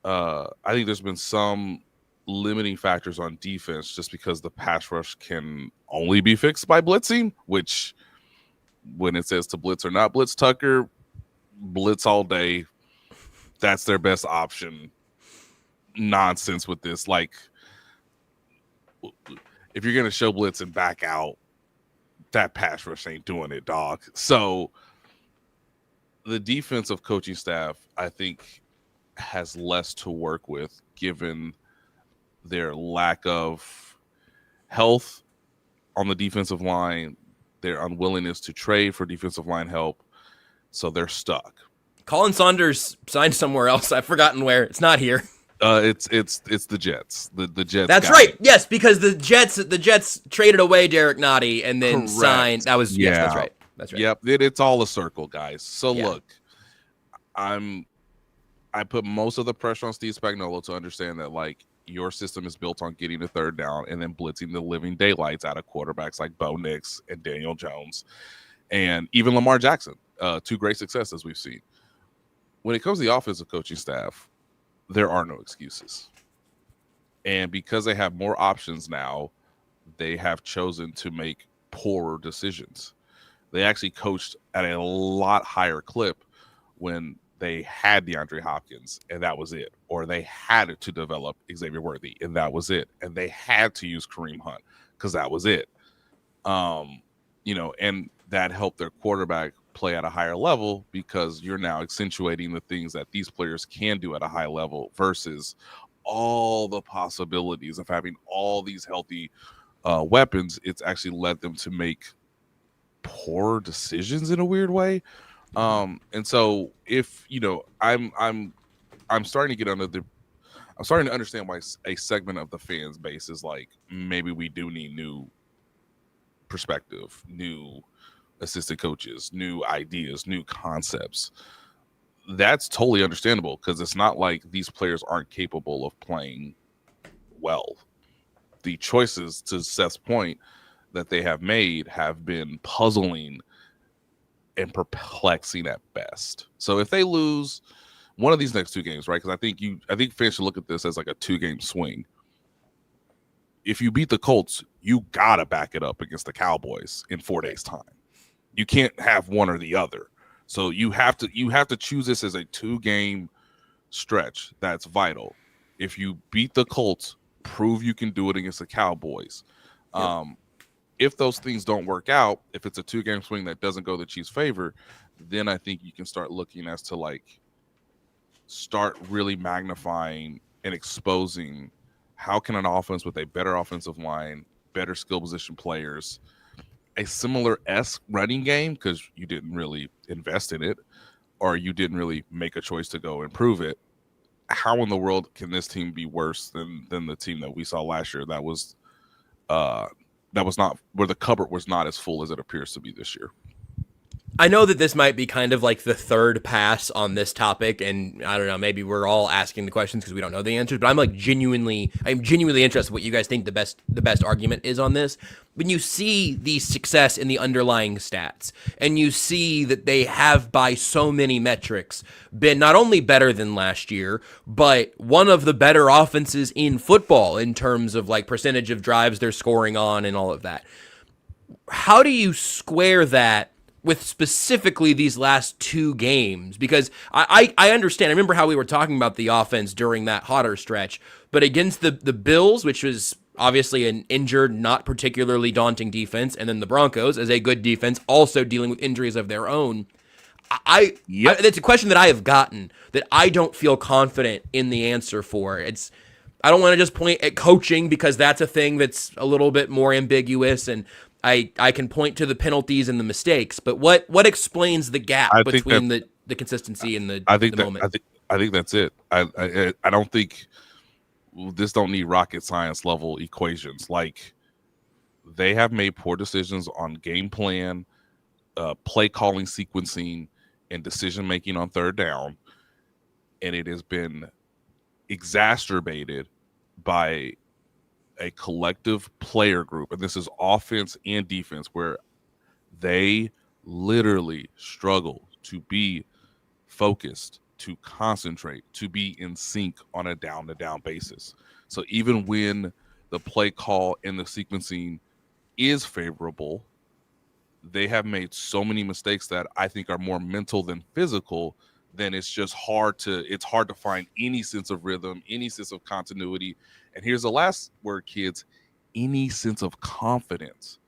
I think there's been some limiting factors on defense just because the pass rush can only be fixed by blitzing, which when it says to blitz or not blitz Tucker, blitz all day. That's their best option. Nonsense with this. Like, if you're going to show blitz and back out, that pass rush ain't doing it, dog. So the defensive coaching staff, I think, has less to work with given their lack of health on the defensive line, their unwillingness to trade for defensive line help. So they're stuck. Colin Saunders signed somewhere else. I've forgotten where. It's not here. It's the Jets. The Jets. That's right. Yes, because the Jets traded away Derek Nottie and then signed. That was yes, that's right. That's right. Yep. It's all a circle, guys. So look, I put most of the pressure on Steve Spagnuolo to understand that like your system is built on getting a third down and then blitzing the living daylights out of quarterbacks like Bo Nix and Daniel Jones and even Lamar Jackson. Two great successes we've seen. When it comes to the offensive coaching staff, there are no excuses. And because they have more options now, they have chosen to make poorer decisions. They actually coached at a lot higher clip when they had DeAndre Hopkins, and that was it. Or they had to develop Xavier Worthy, and that was it. And they had to use Kareem Hunt because that was it. And that helped their quarterback play at a higher level because you're now accentuating the things that these players can do at a high level versus all the possibilities of having all these healthy weapons. It's actually led them to make poor decisions in a weird way. And so if, I'm starting to get I'm starting to understand why a segment of the fans base is like, maybe we do need new perspective, new assistant coaches, new ideas, new concepts. That's totally understandable because it's not like these players aren't capable of playing well. The choices, to Seth's point, that they have made have been puzzling and perplexing at best. So if they lose one of these next two games, right? Because I think fans should look at this as like a 2-game swing. If you beat the Colts, you gotta back it up against the Cowboys in 4 days' time. You can't have one or the other. So you have to choose this as a 2-game stretch that's vital. If you beat the Colts, prove you can do it against the Cowboys. Yep. If those things don't work out, if it's a 2-game swing that doesn't go the Chiefs' favor, then I think you can start looking as to start really magnifying and exposing how can an offense with a better offensive line, better skill position players, a similar-esque running game because you didn't really invest in it or you didn't really make a choice to go improve it. How in the world can this team be worse than the team that we saw last year that was that was not where the cupboard was not as full as it appears to be this year. I know that this might be kind of like the third pass on this topic, and I don't know, maybe we're all asking the questions because we don't know the answers, but I'm genuinely interested in what you guys think the best argument is on this. When you see the success in the underlying stats, and you see that they have by so many metrics been not only better than last year, but one of the better offenses in football in terms of like percentage of drives they're scoring on and all of that. How do you square that with specifically these last two games? Because I understand. I remember how we were talking about the offense during that hotter stretch, but against the Bills, which was obviously an injured, not particularly daunting defense, and then the Broncos as a good defense, also dealing with injuries of their own. It's a question that I have gotten that I don't feel confident in the answer for. I don't want to just point at coaching because that's a thing that's a little bit more ambiguous, and I can point to the penalties and the mistakes, but what explains the gap between the consistency and the moment? I think that's it. I don't think this don't need rocket science level equations. Like, they have made poor decisions on game plan, play calling, sequencing, and decision making on third down, and it has been exacerbated by a collective player group, and this is offense and defense, where they literally struggle to be focused, to concentrate, to be in sync on a down-to-down basis. So even when the play call and the sequencing is favorable, they have made so many mistakes that I think are more mental than physical. Then it's hard to find any sense of rhythm, any sense of continuity. And here's the last word, kids: any sense of confidence.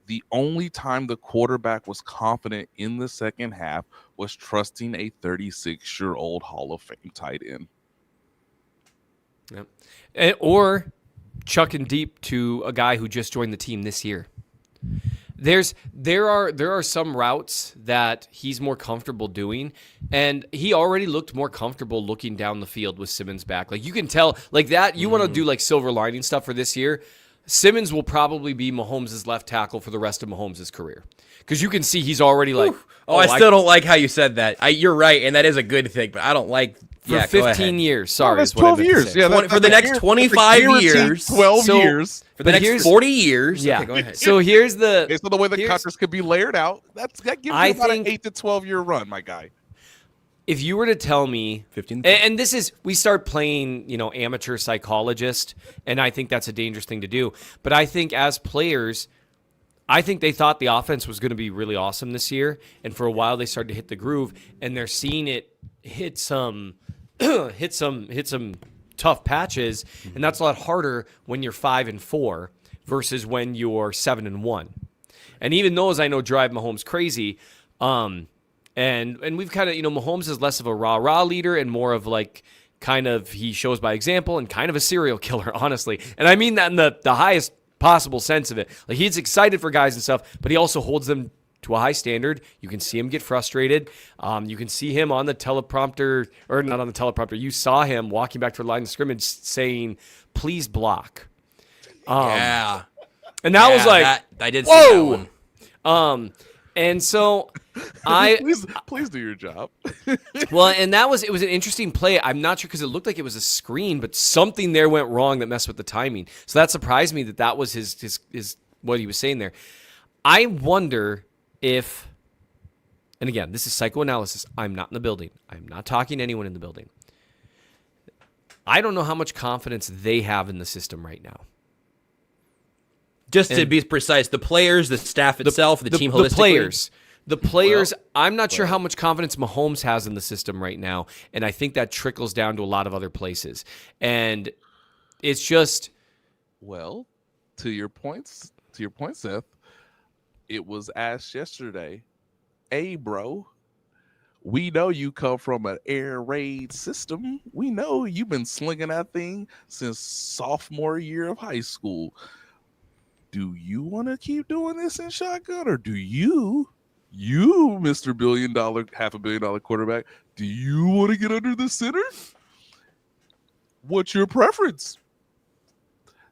The only time the quarterback was confident in the second half was trusting a 36-year-old Hall of Fame tight end. Yep. Or chucking deep to a guy who just joined the team this year. There are some routes that he's more comfortable doing, and he already looked more comfortable looking down the field with Simmons back. Like, you can tell, like, that you want to do like silver lining stuff for this year. Simmons will probably be Mahomes' left tackle for the rest of Mahomes' career, because you can see he's already like. I still don't like how you said that. You're right, and that is a good thing, but I don't like. For 15 years. Sorry, that's 12 years. Yeah, for the next 25 years. 12 years. For the next 40 years. Yeah. Okay, go ahead. So here's the. Based on the way the contracts could be layered out, that gives you about an 8 to 12 year run, my guy. If you were to tell me 15, and this is, we start playing, amateur psychologist, and I think that's a dangerous thing to do. But I think as players, I think they thought the offense was going to be really awesome this year, and for a while they started to hit the groove, and they're seeing it hit some tough patches, and that's a lot harder when you're 5-4 versus when you're 7-1. And even those I know drive Mahomes crazy. And we've kind of, Mahomes is less of a rah-rah leader and more of like kind of, he shows by example and kind of a serial killer, honestly. And I mean that in the highest possible sense of it. Like, he's excited for guys and stuff, but he also holds them to a high standard. You can see him get frustrated. You can see him on the teleprompter, or not on the teleprompter. You saw him walking back to the line of scrimmage saying, "Please block." Yeah. And that was like, I did see that one. And so please do your job. Well, and it was an interesting play. I'm not sure, because it looked like it was a screen, but something there went wrong that messed with the timing. So that surprised me that was his what he was saying there. I wonder if, and again, this is psychoanalysis. I'm not in the building. I'm not talking to anyone in the building. I don't know how much confidence they have in the system right now. Just to be precise, the players, the staff itself, the team holistically. The players, I'm not sure how much confidence Mahomes has in the system right now, and I think that trickles down to a lot of other places. And it's just, well, to your point, Seth, it was asked yesterday, "Hey, bro, we know you come from an air raid system. We know you've been slinging that thing since sophomore year of high school. Do you want to keep doing this in shotgun, or do you, Mr. $1 billion quarterback, do you want to get under the center? What's your preference?"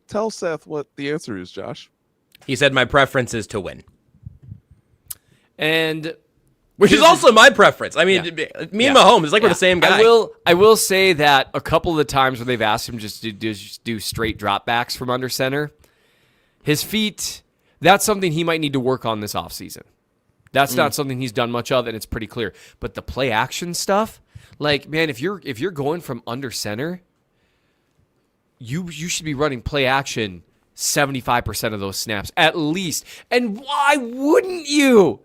Tell Seth what the answer is, Josh. He said my preference is to win. And which is also my preference. I mean, me and Mahomes, we're the same guy. I will say that a couple of the times where they've asked him just to do straight dropbacks from under center, his feet, that's something he might need to work on this offseason. That's not something he's done much of, and it's pretty clear. But the play action stuff, like, man, if you're going from under center, you should be running play action 75% of those snaps at least. And why wouldn't you?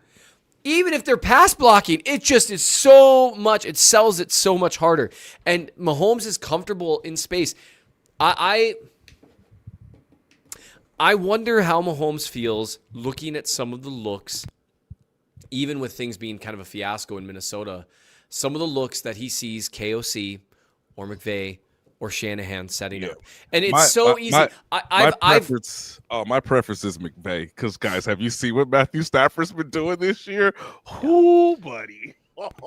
Even if they're pass blocking, it just is so much. It sells it so much harder. And Mahomes is comfortable in space. I wonder how Mahomes feels looking at some of the looks, even with things being kind of a fiasco in Minnesota, some of the looks that he sees KOC or McVay or Shanahan setting up. And it's easy. My preference is McVay because, guys, have you seen what Matthew Stafford's been doing this year? Oh, buddy.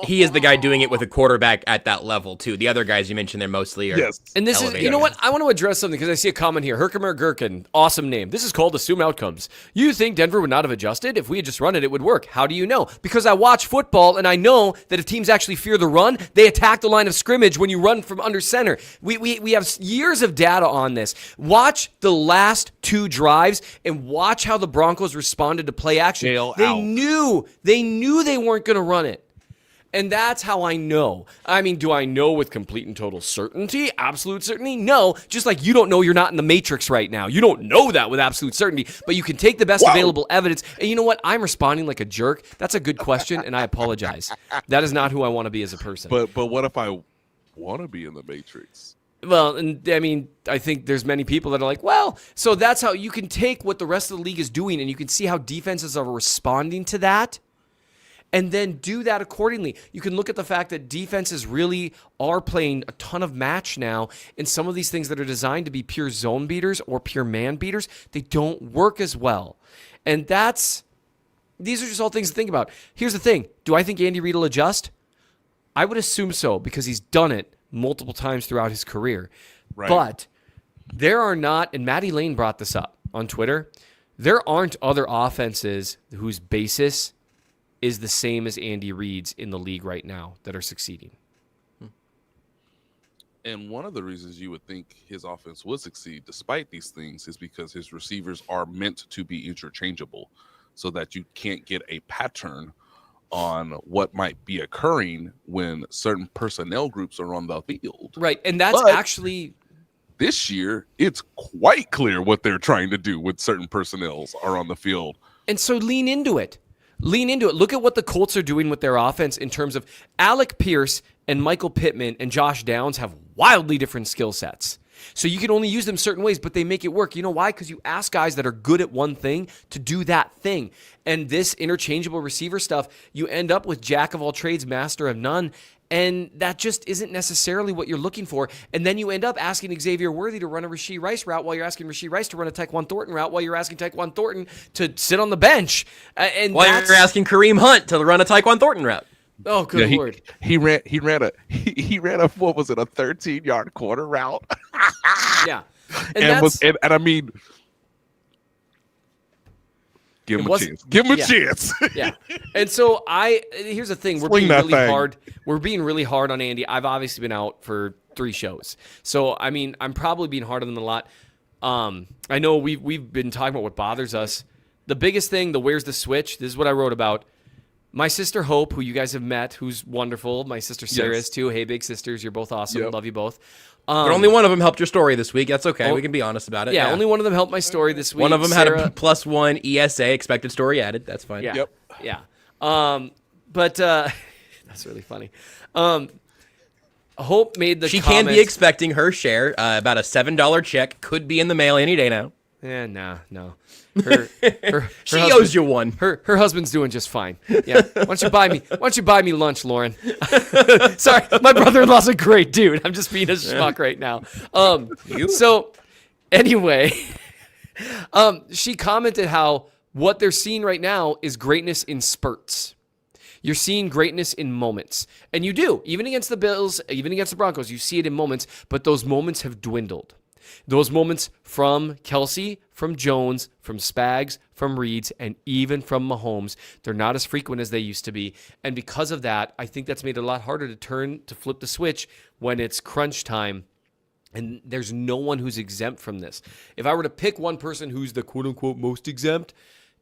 He is the guy doing it with a quarterback at that level, too. The other guys you mentioned there mostly are And this elevated. is, you know what? I want to address something because I see a comment here. Herkimer Gherkin, awesome name. This is called Assume Outcomes. You think Denver would not have adjusted? If we had just run it, it would work. How do you know? Because I watch football and I know that if teams actually fear the run, they attack the line of scrimmage when you run from under center. We have years of data on this. Watch the last 2 drives and watch how the Broncos responded to play action. They knew they weren't going to run it. And that's how I know. I mean, do I know with complete and total certainty? Absolute certainty? No. Just like you don't know you're not in the Matrix right now. You don't know that with absolute certainty. But you can take the best available evidence. And you know what? I'm responding like a jerk. That's a good question, and I apologize. That is not who I want to be as a person. But what if I want to be in the Matrix? Well, and I mean, I think there's many people that are like, well, so that's how you can take what the rest of the league is doing, and you can see how defenses are responding to that. And then do that accordingly. You can look at the fact that defenses really are playing a ton of match now, and some of these things that are designed to be pure zone beaters or pure man beaters, they don't work as well. And these are just all things to think about. Here's the thing. Do I think Andy Reid will adjust? I would assume so because he's done it multiple times throughout his career. Right. But there are not, and Matty Lane brought this up on Twitter, there aren't other offenses whose basis is the same as Andy Reid's in the league right now that are succeeding. And one of the reasons you would think his offense would succeed despite these things is because his receivers are meant to be interchangeable so that you can't get a pattern on what might be occurring when certain personnel groups are on the field. Right, and that's actually... This year, it's quite clear what they're trying to do when certain personnels are on the field. And so lean into it. Lean into it. Look at what the Colts are doing with their offense in terms of Alec Pierce and Michael Pittman and Josh Downs have wildly different skill sets. So you can only use them certain ways, but they make it work. You know why? Because you ask guys that are good at one thing to do that thing. And this interchangeable receiver stuff, you end up with jack of all trades, master of none. And that just isn't necessarily what you're looking for. And then you end up asking Xavier Worthy to run a Rashee Rice route while you're asking Rashee Rice to run a Tyquan Thornton route while you're asking Tyquan Thornton to sit on the bench. And while you're asking Kareem Hunt to run a Tyquan Thornton route. Oh, good Lord. He ran a what was it, a 13-yard quarter route? Yeah. And I mean, give him a chance. Give him a chance. Yeah. And so here's the thing. We're being really hard on Andy. I've obviously been out for 3 shows. So, I mean, I'm probably being hard on them a lot. I know we've been talking about what bothers us. The biggest thing, the where's the switch, this is what I wrote about. My sister Hope, who you guys have met, who's wonderful. My sister Sarah is too. Hey, big sisters. You're both awesome. Yep. Love you both. But only one of them helped your story this week. That's okay. We can be honest about it. Yeah, only one of them helped my story this week. One of them had a +1 ESA, expected story added. That's fine. Yeah. Yep. Yeah. But that's really funny. Hope made the She can be expecting her share. About a $7 check could be in the mail any day now. No. She owes you one. Her husband's doing just fine. Yeah. Why don't you buy me lunch, Lauren? Sorry, my brother-in-law's a great dude. I'm just being a schmuck right now. So anyway, she commented how what they're seeing right now is greatness in spurts. You're seeing greatness in moments. And you do. Even against the Bills, even against the Broncos, you see it in moments, but those moments have dwindled. Those moments from Kelsey, from Jones, from Spags, from Reeds, and even from Mahomes, they're not as frequent as they used to be. And because of that, I think that's made it a lot harder to flip the switch when it's crunch time. And there's no one who's exempt from this. If I were to pick one person who's the quote-unquote most exempt,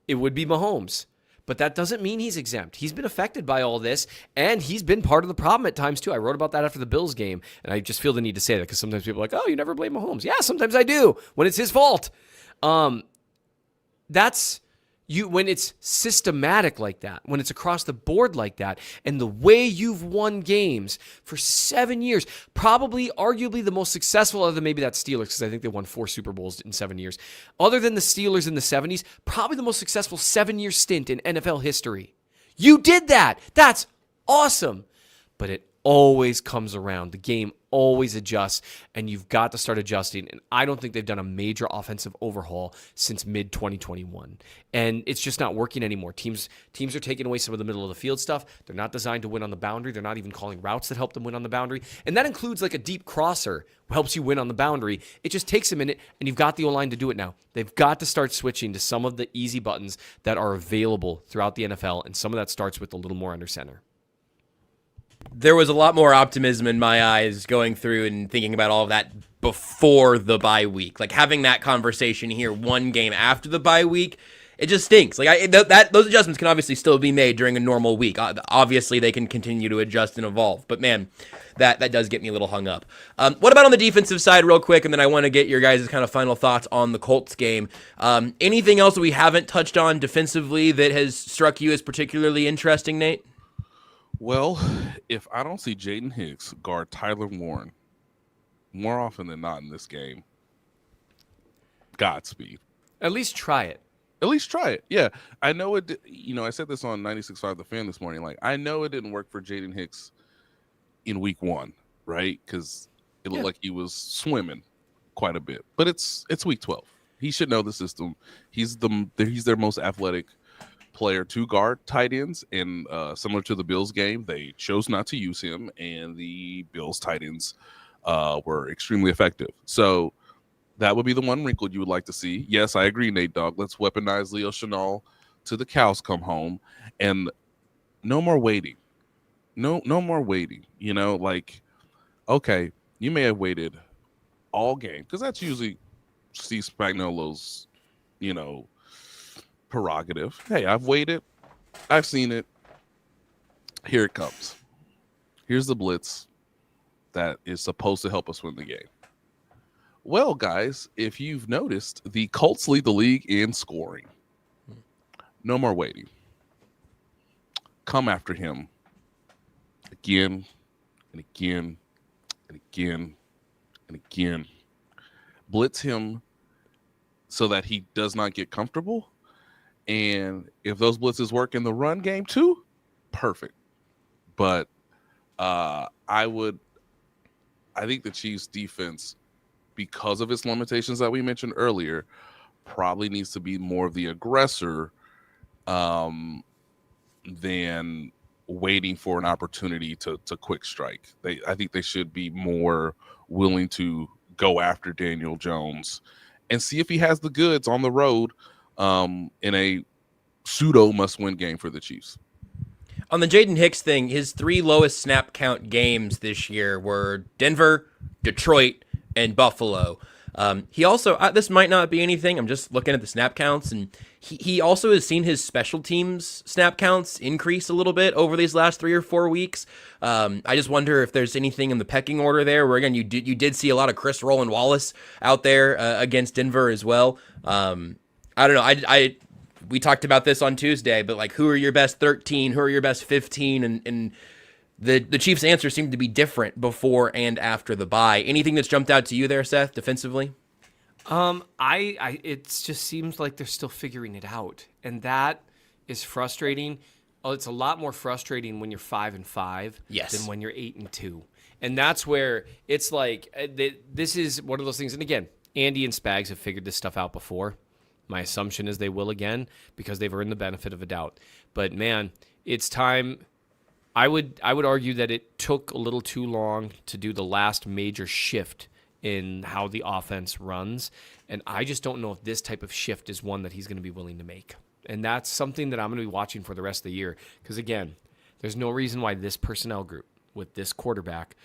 it would be Mahomes. But that doesn't mean he's exempt. He's been affected by all this, and he's been part of the problem at times too. I wrote about that after the Bills game, and I just feel the need to say that because sometimes people are like, oh, you never blame Mahomes. Yeah, sometimes I do when it's his fault. That's you when it's systematic like that, when it's across the board like that, and the way you've won games for 7 years, probably arguably the most successful other than maybe that Steelers, because I think they won 4 Super Bowls in 7 years. Other than the Steelers in the 70s, probably the most successful 7-year stint in NFL history. You did that. That's awesome. But it always comes around. The game always adjusts, and you've got to start adjusting. And I don't think they've done a major offensive overhaul since mid-2021. And it's just not working anymore. Teams are taking away some of the middle of the field stuff. They're not designed to win on the boundary. They're not even calling routes that help them win on the boundary. And that includes like a deep crosser who helps you win on the boundary. It just takes a minute, and you've got the O-line to do it now. They've got to start switching to some of the easy buttons that are available throughout the NFL, and some of that starts with a little more under center. There was a lot more optimism in my eyes going through and thinking about all of that before the bye week. Like having that conversation here one game after the bye week, it just stinks. Like those adjustments can obviously still be made during a normal week. Obviously, they can continue to adjust and evolve. But man, that does get me a little hung up. What about on the defensive side, real quick? And then I want to get your guys' kind of final thoughts on the Colts game. Anything else that we haven't touched on defensively that has struck you as particularly interesting, Nate? Well, if I don't see Jaden Hicks guard Tyler Warren more often than not in this game, Godspeed. At least try it. At least try it. Yeah. I know it, I said this on 96.5 The Fan this morning. Like, I know it didn't work for Jaden Hicks in week 1, right? Because it looked like he was swimming quite a bit. But it's week 12. He should know the system. He's their most athletic player to guard tight ends, and similar to the Bills game, they chose not to use him, and the Bills tight ends were extremely effective. So that would be the one wrinkle you would like to see. Yes, I agree, Nate Dogg. Let's weaponize Leo Chenal to the cows come home, and no more waiting. No more waiting. Like, okay, you may have waited all game, because that's usually Steve Spagnuolo's, prerogative. Hey, I've waited. I've seen it. Here it comes. Here's the blitz that is supposed to help us win the game. Well, guys, if you've noticed, the Colts lead the league in scoring. No more waiting. Come after him again and again and again and again. Blitz him so that he does not get comfortable. And if those blitzes work in the run game too, perfect. But I think the Chiefs defense, because of its limitations that we mentioned earlier, probably needs to be more of the aggressor than waiting for an opportunity to quick strike. I think they should be more willing to go after Daniel Jones and see if he has the goods on the road in a pseudo must-win game for the Chiefs. On the Jaden Hicks thing, his 3 lowest snap count games this year were Denver, Detroit, and Buffalo. He also, this might not be anything, I'm just looking at the snap counts, and he also has seen his special teams snap counts increase a little bit over these last 3 or 4 weeks. I just wonder if there's anything in the pecking order there, where again, you did see a lot of Chris Roland Wallace out there against Denver as well. I don't know. We talked about this on Tuesday, but like, who are your best 13? Who are your best 15? And the Chiefs' answer seemed to be different before and after the bye. Anything that's jumped out to you there, Seth, defensively? It just seems like they're still figuring it out, and that is frustrating. It's a lot more frustrating when you're 5-5 than when you're 8-2, and that's where it's like this is one of those things. And again, Andy and Spags have figured this stuff out before. My assumption is they will again because they've earned the benefit of a doubt. But man, it's time. I would argue that it took a little too long to do the last major shift in how the offense runs. And I just don't know if this type of shift is one that he's going to be willing to make. And that's something that I'm going to be watching for the rest of the year. Because, again, there's no reason why this personnel group with this quarterback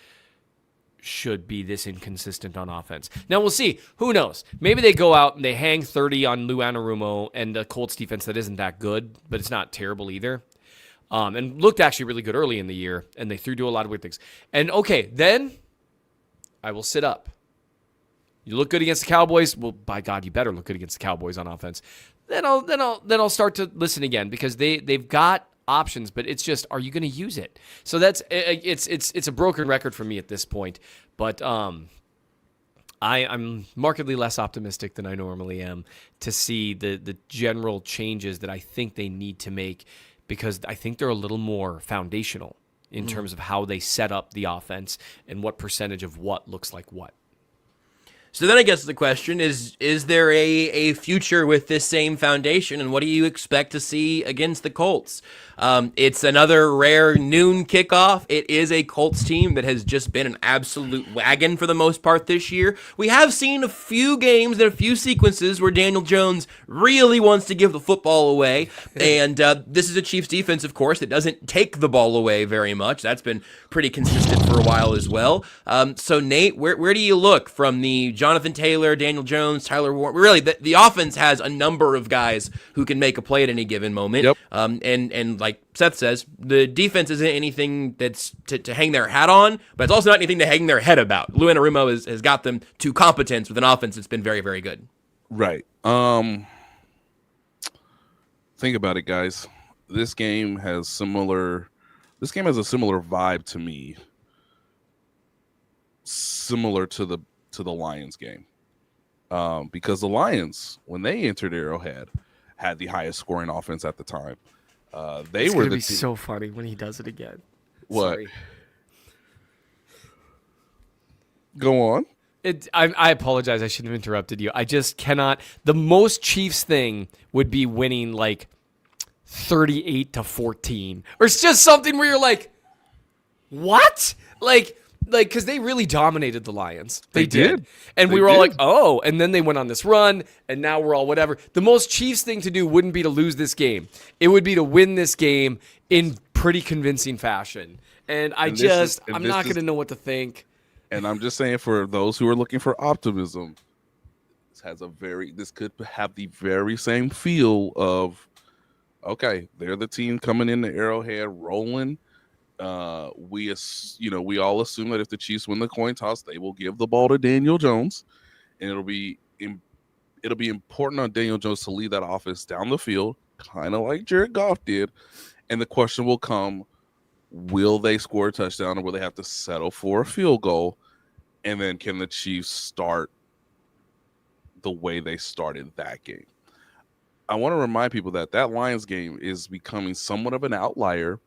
should be this inconsistent on offense. Now, we'll see. Who knows? Maybe they go out and they hang 30 on Lou Anarumo and the Colts defense that isn't that good, but it's not terrible either. And looked actually really good early in the year, and they threw to a lot of weird things. And, okay, then I will sit up. You look good against the Cowboys? Well, by God, you better look good against the Cowboys on offense. Then I'll start to listen again because they've got options, but it's just, are you going to use it? So it's a broken record for me at this point. But I'm markedly less optimistic than I normally am to see the general changes that I think they need to make, because I think they're a little more foundational in terms of how they set up the offense and what percentage of what looks like what. So then I guess the question is there a future with this same foundation, and what do you expect to see against the Colts? It's another rare noon kickoff. It is a Colts team that has just been an absolute wagon for the most part this year. We have seen a few games and a few sequences where Daniel Jones really wants to give the football away, and this is a Chiefs defense, of course, that doesn't take the ball away very much. That's been pretty consistent for a while as well. So Nate, where do you look from the Jonathan Taylor, Daniel Jones, Tyler Warren? Really, the offense has a number of guys who can make a play at any given moment. Yep. And like Seth says, the defense isn't anything that's to hang their hat on, but it's also not anything to hang their head about. Lou Anarumo has got them to competence with an offense that's been very, very good. Right. Think about it, guys. This game has a similar vibe to me, similar to the Lions game, because the Lions, when they entered Arrowhead, had the highest scoring offense at the time. They were the so funny when he does it again. What? Sorry. Go on. I apologize. I shouldn't have interrupted you. I just cannot. The most Chiefs thing would be winning like 38-14, or it's just something where you're like, what? Like, because they really dominated the Lions. They did. And we were all like, oh, and then they went on this run, and now we're all whatever. The most Chiefs thing to do wouldn't be to lose this game. It would be to win this game in pretty convincing fashion. And I'm not going to know what to think. And I'm just saying, for those who are looking for optimism, this could have the very same feel of, okay, they're the team coming into Arrowhead rolling. We all assume that if the Chiefs win the coin toss, they will give the ball to Daniel Jones, and it'll be important on Daniel Jones to lead that offense down the field, kind of like Jared Goff did. And the question will come: will they score a touchdown, or will they have to settle for a field goal? And then can the Chiefs start the way they started that game? I want to remind people that Lions game is becoming somewhat of an outlier,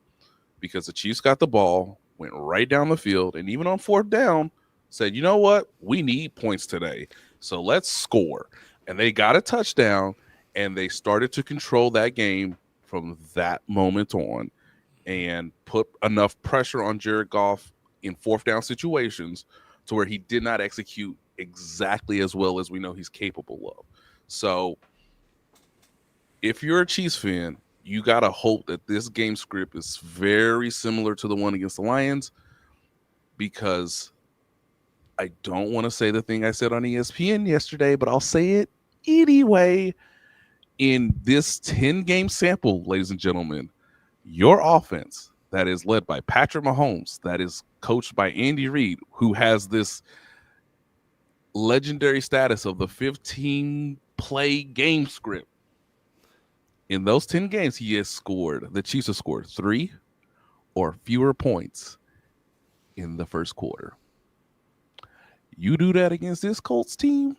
because the Chiefs got the ball, went right down the field, and even on fourth down, said, you know what? We need points today, so let's score. And they got a touchdown, and they started to control that game from that moment on and put enough pressure on Jared Goff in fourth down situations to where he did not execute exactly as well as we know he's capable of. So if you're a Chiefs fan, you got to hope that this game script is very similar to the one against the Lions, because I don't want to say the thing I said on ESPN yesterday, but I'll say it anyway. In this 10-game sample, ladies and gentlemen, your offense that is led by Patrick Mahomes, that is coached by Andy Reid, who has this legendary status of the 15-play game script. In those 10 games, the Chiefs have scored 3 or fewer points in the first quarter. You do that against this Colts team,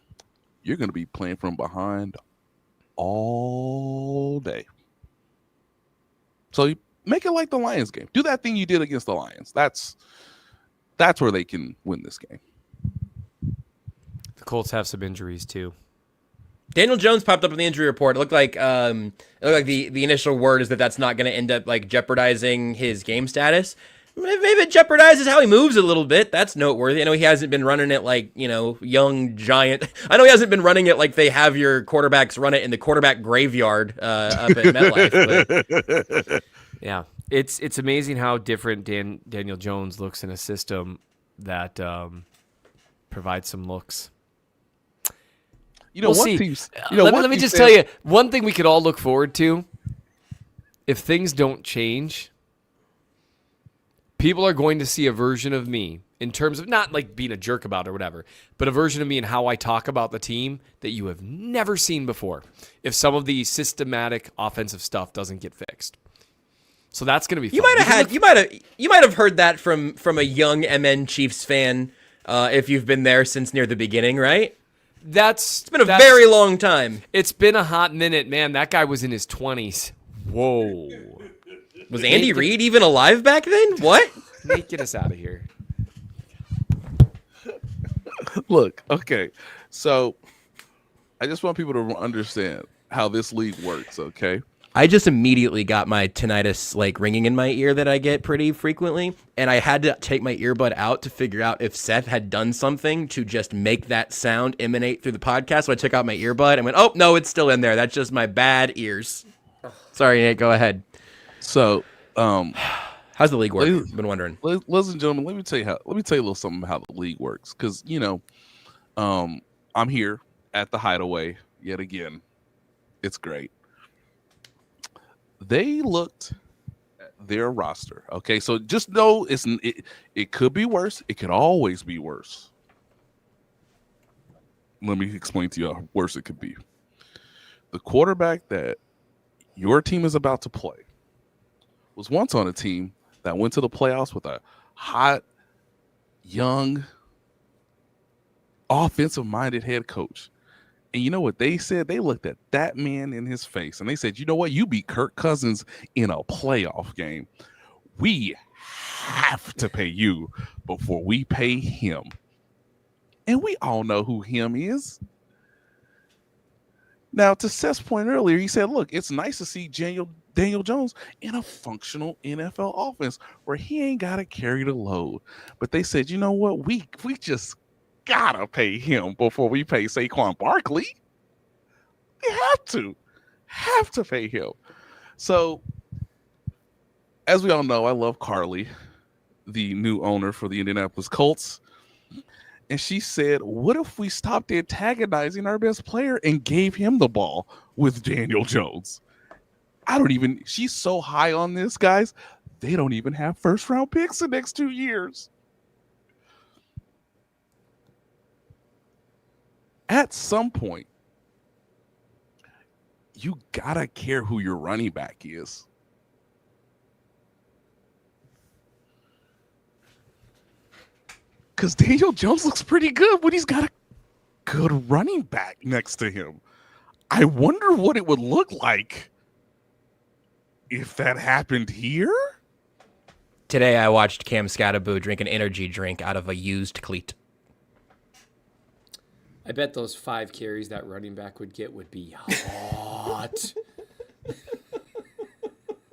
you're going to be playing from behind all day. So you make it like the Lions game. Do that thing you did against the Lions. That's where they can win this game. The Colts have some injuries too. Daniel Jones popped up in the injury report. It looked like the initial word is that that's not going to end up like jeopardizing his game status. Maybe it jeopardizes how he moves a little bit. That's noteworthy. I know he hasn't been running it like, young giant. I know he hasn't been running it like they have your quarterbacks run it in the quarterback graveyard up at MetLife. But. Yeah, it's amazing how different Daniel Jones looks in a system that provides some looks. We'll see. Teams, let me just tell you one thing we could all look forward to. If things don't change, people are going to see a version of me in terms of not like being a jerk about it or whatever, but a version of me and how I talk about the team that you have never seen before. If some of the systematic offensive stuff doesn't get fixed. So that's going to be fun. You might have heard that from a young MN Chiefs fan if you've been there since near the beginning, right? It's been a very long time. It's been a hot minute, man. That guy was in his 20s. Whoa. Was Andy Reid even alive back then? What? Nate, get us out of here. Look, okay. So I just want people to understand how this league works, okay? I just immediately got my tinnitus ringing in my ear that I get pretty frequently, and I had to take my earbud out to figure out if Seth had done something to just make that sound emanate through the podcast. So I took out my earbud and went, "Oh no, it's still in there. That's just my bad ears." Sorry, Nate. Go ahead. So, how's the league work? I've been wondering. Ladies and gentlemen, let me tell you a little something about how the league works, because I'm here at the Hideaway yet again. It's great. They looked at their roster. Okay, so just know it could be worse. It could always be worse. Let me explain to you how worse it could be. The quarterback that your team is about to play was once on a team that went to the playoffs with a hot, young, offensive-minded head coach. And you know what they said? They looked at that man in his face and they said, "You know what? You beat Kirk Cousins in a playoff game. We have to pay you before we pay him." And we all know who him is. Now, to Seth's point earlier, he said, look, it's nice to see Daniel Jones in a functional NFL offense where he ain't got to carry the load. But they said, you know what? We just gotta pay him before we pay Saquon Barkley. We have to pay him. So, as we all know, I love Carly, the new owner for the Indianapolis Colts. And she said, what if we stopped antagonizing our best player and gave him the ball with Daniel Jones? She's so high on this, guys. They don't even have first-round picks the next 2 years. At some point, you gotta care who your running back is. Because Daniel Jones looks pretty good when he's got a good running back next to him. I wonder what it would look like if that happened here. Today I watched Cam Scatterboo drink an energy drink out of a used cleat. I bet those 5 carries that running back would get would be hot.